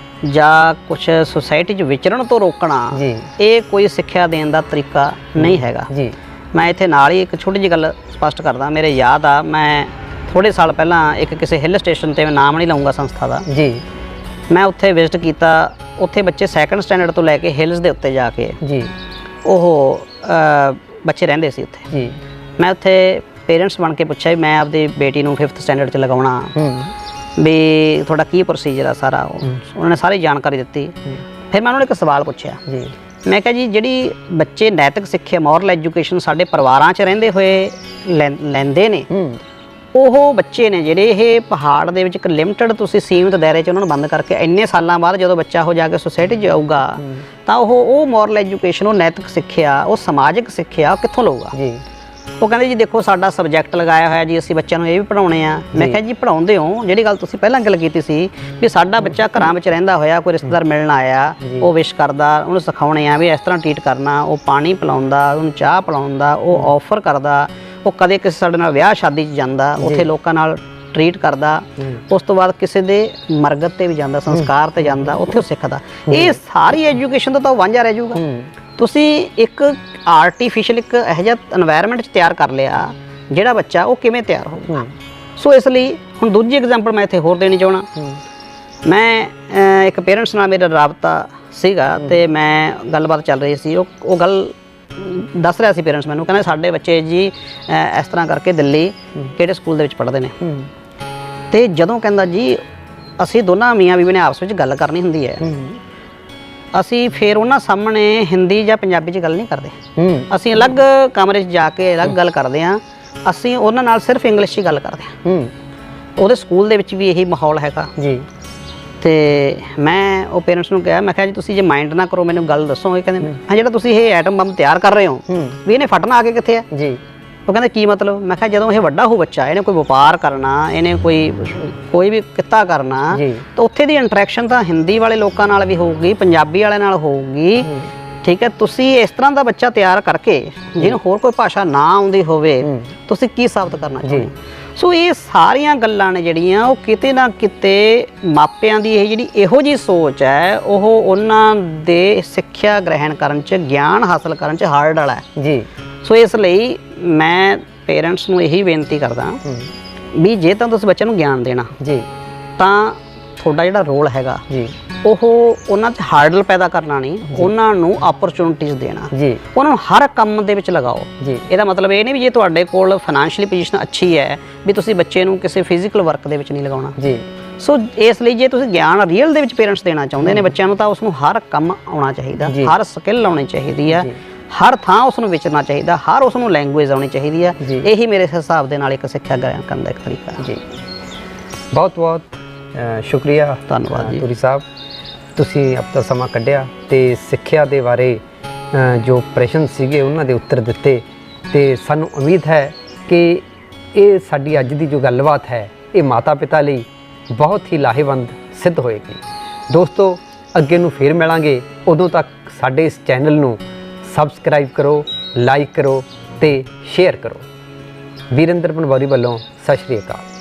ਜਾਂ ਕੁਝ ਸੁਸਾਇਟੀ 'ਚ ਵਿਚਰਨ ਤੋਂ ਰੋਕਣਾ ਜੀ, ਇਹ ਕੋਈ ਸਿੱਖਿਆ ਦੇਣ ਦਾ ਤਰੀਕਾ ਨਹੀਂ ਹੈਗਾ ਜੀ। ਮੈਂ ਇੱਥੇ ਨਾਲ ਹੀ ਇੱਕ ਛੋਟੀ ਜਿਹੀ ਗੱਲ ਸਪਸ਼ਟ ਕਰਦਾ। ਮੇਰੇ ਯਾਦ ਆ, ਮੈਂ ਥੋੜ੍ਹੇ ਸਾਲ ਪਹਿਲਾਂ ਇੱਕ ਕਿਸੇ ਹਿੱਲ ਸਟੇਸ਼ਨ 'ਤੇ, ਮੈਂ ਨਾਮ ਨਹੀਂ ਲਊਂਗਾ ਸੰਸਥਾ ਦਾ ਜੀ, ਮੈਂ ਉੱਥੇ ਵਿਜ਼ਿਟ ਕੀਤਾ। ਉੱਥੇ ਬੱਚੇ ਸੈਕੰਡ ਸਟੈਂਡਰਡ ਤੋਂ ਲੈ ਕੇ ਹਿਲਸ ਦੇ ਉੱਤੇ ਜਾ ਕੇ ਜੀ ਉਹ ਬੱਚੇ ਰਹਿੰਦੇ ਸੀ ਉੱਥੇ ਜੀ। ਮੈਂ ਉੱਥੇ ਪੇਰੈਂਟਸ ਬਣ ਕੇ ਪੁੱਛਿਆ ਵੀ ਮੈਂ ਆਪਦੀ ਬੇਟੀ ਨੂੰ 5th ਸਟੈਂਡਰਡ 'ਚ ਲਗਾਉਣਾ, ਵੀ ਤੁਹਾਡਾ ਕੀ ਪ੍ਰੋਸੀਜਰ ਆ ਸਾਰਾ। ਉਹਨਾਂ ਨੇ ਸਾਰੀ ਜਾਣਕਾਰੀ ਦਿੱਤੀ। ਫਿਰ ਮੈਂ ਉਹਨਾਂ ਨੂੰ ਇੱਕ ਸਵਾਲ ਪੁੱਛਿਆ ਜੀ, ਮੈਂ ਕਿਹਾ ਜੀ ਜਿਹੜੀ ਬੱਚੇ ਨੈਤਿਕ ਸਿੱਖਿਆ, ਮੋਰਲ ਐਜੂਕੇਸ਼ਨ ਸਾਡੇ ਪਰਿਵਾਰਾਂ 'ਚ ਰਹਿੰਦੇ ਹੋਏ ਲੈਂਦੇ ਨੇ, ਉਹ ਬੱਚੇ ਨੇ ਜਿਹੜੇ ਇਹ ਪਹਾੜ ਦੇ ਵਿੱਚ ਇੱਕ ਲਿਮਟਿਡ ਤੁਸੀਂ ਸੀਮਿਤ ਦਾਇਰੇ 'ਚ ਉਹਨਾਂ ਨੂੰ ਬੰਦ ਕਰਕੇ ਇੰਨੇ ਸਾਲਾਂ ਬਾਅਦ ਜਦੋਂ ਬੱਚਾ ਹੋ ਜਾ ਕੇ ਸੁਸਾਇਟੀ 'ਚ ਆਊਗਾ ਤਾਂ ਉਹ ਮੋਰਲ ਐਜੂਕੇਸ਼ਨ, ਉਹ ਨੈਤਿਕ ਸਿੱਖਿਆ, ਉਹ ਸਮਾਜਿਕ ਸਿੱਖਿਆ ਕਿੱਥੋਂ ਲਊਗਾ ਜੀ। ਉਹ ਕਹਿੰਦੇ ਜੀ ਦੇਖੋ ਸਾਡਾ ਸਬਜੈਕਟ ਲਗਾਇਆ ਹੋਇਆ ਜੀ, ਅਸੀਂ ਬੱਚਿਆਂ ਨੂੰ ਇਹ ਵੀ ਪੜ੍ਹਾਉਣੇ ਆ। ਮੈਂ ਕਿਹਾ ਜੀ ਪੜ੍ਹਾਉਂਦੇ ਹੋ, ਜਿਹੜੀ ਗੱਲ ਤੁਸੀਂ ਪਹਿਲਾਂ ਗੱਲ ਕੀਤੀ ਸੀ ਵੀ ਸਾਡਾ ਬੱਚਾ ਘਰਾਂ ਵਿੱਚ ਰਹਿੰਦਾ ਹੋਇਆ, ਕੋਈ ਰਿਸ਼ਤੇਦਾਰ ਮਿਲਣ ਆਇਆ, ਉਹ ਵਿਸ਼ ਕਰਦਾ, ਉਹਨੂੰ ਸਿਖਾਉਣੇ ਆ ਵੀ ਇਸ ਤਰ੍ਹਾਂ ਟਰੀਟ ਕਰਨਾ, ਉਹ ਪਾਣੀ ਪਿਲਾਉਂਦਾ, ਉਹਨੂੰ ਚਾਹ ਪਿਲਾਉਂਦਾ, ਉਹ ਆਫਰ ਕਰਦਾ, ਉਹ ਕਦੇ ਕਿਸੇ ਸਾਡੇ ਨਾਲ ਵਿਆਹ ਸ਼ਾਦੀ 'ਚ ਜਾਂਦਾ, ਉੱਥੇ ਲੋਕਾਂ ਨਾਲ ਟਰੀਟ ਕਰਦਾ, ਉਸ ਤੋਂ ਬਾਅਦ ਕਿਸੇ ਦੇ ਮਰਗਤ 'ਤੇ ਵੀ ਜਾਂਦਾ, ਸੰਸਕਾਰ 'ਤੇ ਜਾਂਦਾ, ਉੱਥੇ ਉਹ ਸਿੱਖਦਾ। ਇਹ ਸਾਰੀ ਐਜੂਕੇਸ਼ਨ ਤੋਂ ਤਾਂ ਉਹ ਵਾਂਝਾ ਰਹਿ ਜਾਊਗਾ। ਤੁਸੀਂ ਇੱਕ ਆਰਟੀਫਿਸ਼ਲ ਇੱਕ ਇਹੋ ਜਿਹਾ এনवायरमेंट 'ਚ ਤਿਆਰ ਕਰ ਲਿਆ, ਜਿਹੜਾ ਬੱਚਾ ਉਹ ਕਿਵੇਂ ਤਿਆਰ ਹੋਊਗਾ। ਸੋ ਇਸ ਲਈ ਹੁਣ ਦੂਜੀ ਐਗਜ਼ਾਮਪਲ ਮੈਂ ਇੱਥੇ ਹੋਰ ਦੇਣੀ ਚਾਹਣਾ। ਮੈਂ ਇੱਕ ਪੇਰੈਂਟਸ ਨਾਲ ਮੇਰਾ ਰਾਬਤਾ ਸੀਗਾ ਤੇ ਮੈਂ ਗੱਲਬਾਤ ਚੱਲ ਰਹੀ ਸੀ। ਉਹ ਗੱਲ ਦੱਸ ਰਿਹਾ ਸੀ ਪੇਰੈਂਟਸ ਮੈਨੂੰ, ਕਹਿੰਦੇ ਸਾਡੇ ਬੱਚੇ ਜੀ ਇਸ ਤਰ੍ਹਾਂ ਕਰਕੇ ਦਿੱਲੀ ਕਿਹੜੇ ਸਕੂਲ ਦੇ ਵਿੱਚ ਪੜ੍ਹਦੇ ਨੇ। ਤੇ ਜਦੋਂ ਕਹਿੰਦਾ ਜੀ ਅਸੀਂ ਦੋਨਾਂ ਮੀਆਂ ਬੀਵੀ ਨੇ ਆਪਸ ਵਿੱਚ ਗੱਲ ਕਰਨੀ ਹੁੰਦੀ ਹੈ, ਅਸੀਂ ਫਿਰ ਉਹਨਾਂ ਸਾਹਮਣੇ ਹਿੰਦੀ ਜਾਂ ਪੰਜਾਬੀ 'ਚ ਗੱਲ ਨਹੀਂ ਕਰਦੇ, ਅਸੀਂ ਅਲੱਗ ਕਮਰੇ 'ਚ ਜਾ ਕੇ ਅਲੱਗ ਗੱਲ ਕਰਦੇ ਹਾਂ। ਅਸੀਂ ਉਹਨਾਂ ਨਾਲ ਸਿਰਫ ਇੰਗਲਿਸ਼ 'ਚ ਗੱਲ ਕਰਦੇ ਹਾਂ। ਉਹਦੇ ਸਕੂਲ ਦੇ ਵਿੱਚ ਵੀ ਇਹੀ ਮਾਹੌਲ ਹੈਗਾ ਜੀ। ਤੇ ਮੈਂ ਉਹ ਪੇਰੈਂਟਸ ਨੂੰ ਕਿਹਾ, ਮੈਂ ਕਿਹਾ ਜੀ ਤੁਸੀਂ ਜੇ ਮਾਈਂਡ ਨਾ ਕਰੋ ਮੈਨੂੰ ਗੱਲ ਦੱਸੋ। ਇਹ ਕਹਿੰਦੇ ਹਾਂ ਜਿਹੜਾ ਤੁਸੀਂ ਇਹ ਐਟਮ ਬੰਬ ਤਿਆਰ ਕਰ ਰਹੇ ਹੋ ਵੀ ਇਹਨੇ ਫਟਣਾ ਆ ਕੇ ਕਿੱਥੇ ਹੈ ਜੀ। ਉਹ ਕਹਿੰਦੇ ਕੀ ਮਤਲਬ। ਮੈਂ ਕਿਹਾ ਜਦੋਂ ਇਹ ਵੱਡਾ ਹੋ ਬੱਚਾ, ਇਹਨੇ ਕੋਈ ਵਪਾਰ ਕਰਨਾ, ਇਹਨੇ ਕੋਈ ਵੀ ਕਿੱਤਾ ਕਰਨਾ, ਤਾਂ ਉੱਥੇ ਦੀ ਇੰਟਰੈਕਸ਼ਨ ਤਾਂ ਹਿੰਦੀ ਵਾਲੇ ਲੋਕਾਂ ਨਾਲ ਵੀ ਹੋਊਗੀ, ਪੰਜਾਬੀ ਵਾਲਿਆਂ ਨਾਲ ਹੋਊਗੀ। ਠੀਕ ਹੈ, ਤੁਸੀਂ ਇਸ ਤਰ੍ਹਾਂ ਦਾ ਬੱਚਾ ਤਿਆਰ ਕਰਕੇ ਜਿਹਨੂੰ ਹੋਰ ਕੋਈ ਭਾਸ਼ਾ ਨਾ ਆਉਂਦੀ ਹੋਵੇ, ਤੁਸੀਂ ਕੀ ਸਾਬਤ ਕਰਨਾ ਚਾਹੁੰਦੇ ਹੋ। ਸੋ ਇਹ ਸਾਰੀਆਂ ਗੱਲਾਂ ਨੇ ਜਿਹੜੀਆਂ ਉਹ ਕਿਤੇ ਨਾ ਕਿਤੇ ਮਾਪਿਆਂ ਦੀ ਇਹ ਜਿਹੜੀ ਇਹੋ ਜਿਹੀ ਸੋਚ ਹੈ, ਉਹ ਉਹਨਾਂ ਦੇ ਸਿੱਖਿਆ ਗ੍ਰਹਿਣ ਕਰਨ 'ਚ, ਗਿਆਨ ਹਾਸਲ ਕਰਨ 'ਚ ਹਾਰਡ ਵਾਲਾ ਹੈ ਜੀ। ਸੋ ਇਸ ਲਈ ਮੈਂ ਪੇਰੈਂਟਸ ਨੂੰ ਇਹੀ ਬੇਨਤੀ ਕਰਦਾ ਵੀ ਜੇ ਤਾਂ ਤੁਸੀਂ ਬੱਚਿਆਂ ਨੂੰ ਗਿਆਨ ਦੇਣਾ ਜੀ, ਤਾਂ ਤੁਹਾਡਾ ਜਿਹੜਾ ਰੋਲ ਹੈਗਾ ਜੀ, ਉਹ ਉਹਨਾਂ 'ਚ ਹਾਰਡਲ ਪੈਦਾ ਕਰਨਾ ਨਹੀਂ, ਉਹਨਾਂ ਨੂੰ ਓਪਰਚੁਨਿਟੀਜ਼ ਦੇਣਾ ਜੀ। ਉਹਨਾਂ ਨੂੰ ਹਰ ਕੰਮ ਦੇ ਵਿੱਚ ਲਗਾਓ ਜੀ। ਇਹਦਾ ਮਤਲਬ ਇਹ ਨਹੀਂ ਵੀ ਜੇ ਤੁਹਾਡੇ ਕੋਲ ਫਾਈਨੈਂਸ਼ੀਅਲੀ ਪੋਜੀਸ਼ਨ ਅੱਛੀ ਹੈ ਵੀ ਤੁਸੀਂ ਬੱਚੇ ਨੂੰ ਕਿਸੇ ਫਿਜ਼ੀਕਲ ਵਰਕ ਦੇ ਵਿੱਚ ਨਹੀਂ ਲਗਾਉਣਾ ਜੀ। ਸੋ ਇਸ ਲਈ ਜੇ ਤੁਸੀਂ ਗਿਆਨ ਰੀਅਲ ਦੇ ਵਿੱਚ ਪੇਰੈਂਟਸ ਦੇਣਾ ਚਾਹੁੰਦੇ ਨੇ ਬੱਚਿਆਂ ਨੂੰ, ਤਾਂ ਉਸ ਨੂੰ ਹਰ ਕੰਮ ਆਉਣਾ ਚਾਹੀਦਾ, ਹਰ ਸਕਿੱਲ ਆਉਣੀ ਚਾਹੀਦੀ ਹੈ, ਹਰ ਥਾਂ ਉਸ ਨੂੰ ਵਿਚਰਨਾ ਚਾਹੀਦਾ, ਹਰ ਉਸ ਨੂੰ ਲੈਂਗੁਏਜ ਆਉਣੀ ਚਾਹੀਦੀ ਹੈ। ਇਹੀ ਮੇਰੇ ਹਿਸਾਬ ਦੇ ਨਾਲ ਇੱਕ ਸਿੱਖਿਆ ਗ੍ਰਹਿਣ ਕਰਨ ਦਾ ਇੱਕ ਤਰੀਕਾ ਜੀ। ਬਹੁਤ ਬਹੁਤ ਸ਼ੁਕਰੀਆ, ਧੰਨਵਾਦ ਜੀ ਧੂਰੀ ਸਾਹਿਬ, ਤੁਸੀਂ ਆਪਣਾ ਸਮਾਂ ਕੱਢਿਆ ਤੇ ਸਿੱਖਿਆ ਦੇ ਬਾਰੇ ਜੋ ਪ੍ਰਸ਼ਨ ਸੀਗੇ ਉਹਨਾਂ ਦੇ ਉੱਤਰ ਦਿੱਤੇ। ਤੇ ਸਾਨੂੰ ਉਮੀਦ ਹੈ ਕਿ ਇਹ ਸਾਡੀ ਅੱਜ ਦੀ ਜੋ ਗੱਲਬਾਤ ਹੈ ਇਹ ਮਾਤਾ ਪਿਤਾ ਲਈ ਬਹੁਤ ਹੀ ਲਾਹੇਵੰਦ ਸਿੱਧ ਹੋਏਗੀ। ਦੋਸਤੋ, ਅੱਗੇ ਨੂੰ ਫੇਰ ਮਿਲਾਂਗੇ, ਉਦੋਂ ਤੱਕ ਸਾਡੇ ਇਸ ਚੈਨਲ ਨੂੰ ਸਬਸਕ੍ਰਾਈਬ ਕਰੋ, ਲਾਈਕ ਕਰੋ ਤੇ ਸ਼ੇਅਰ ਕਰੋ। ਵੀਰਿੰਦਰ ਪਨਵਾਰੀ ਵੱਲੋਂ ਸਤਿ ਸ਼੍ਰੀ ਅਕਾਲ।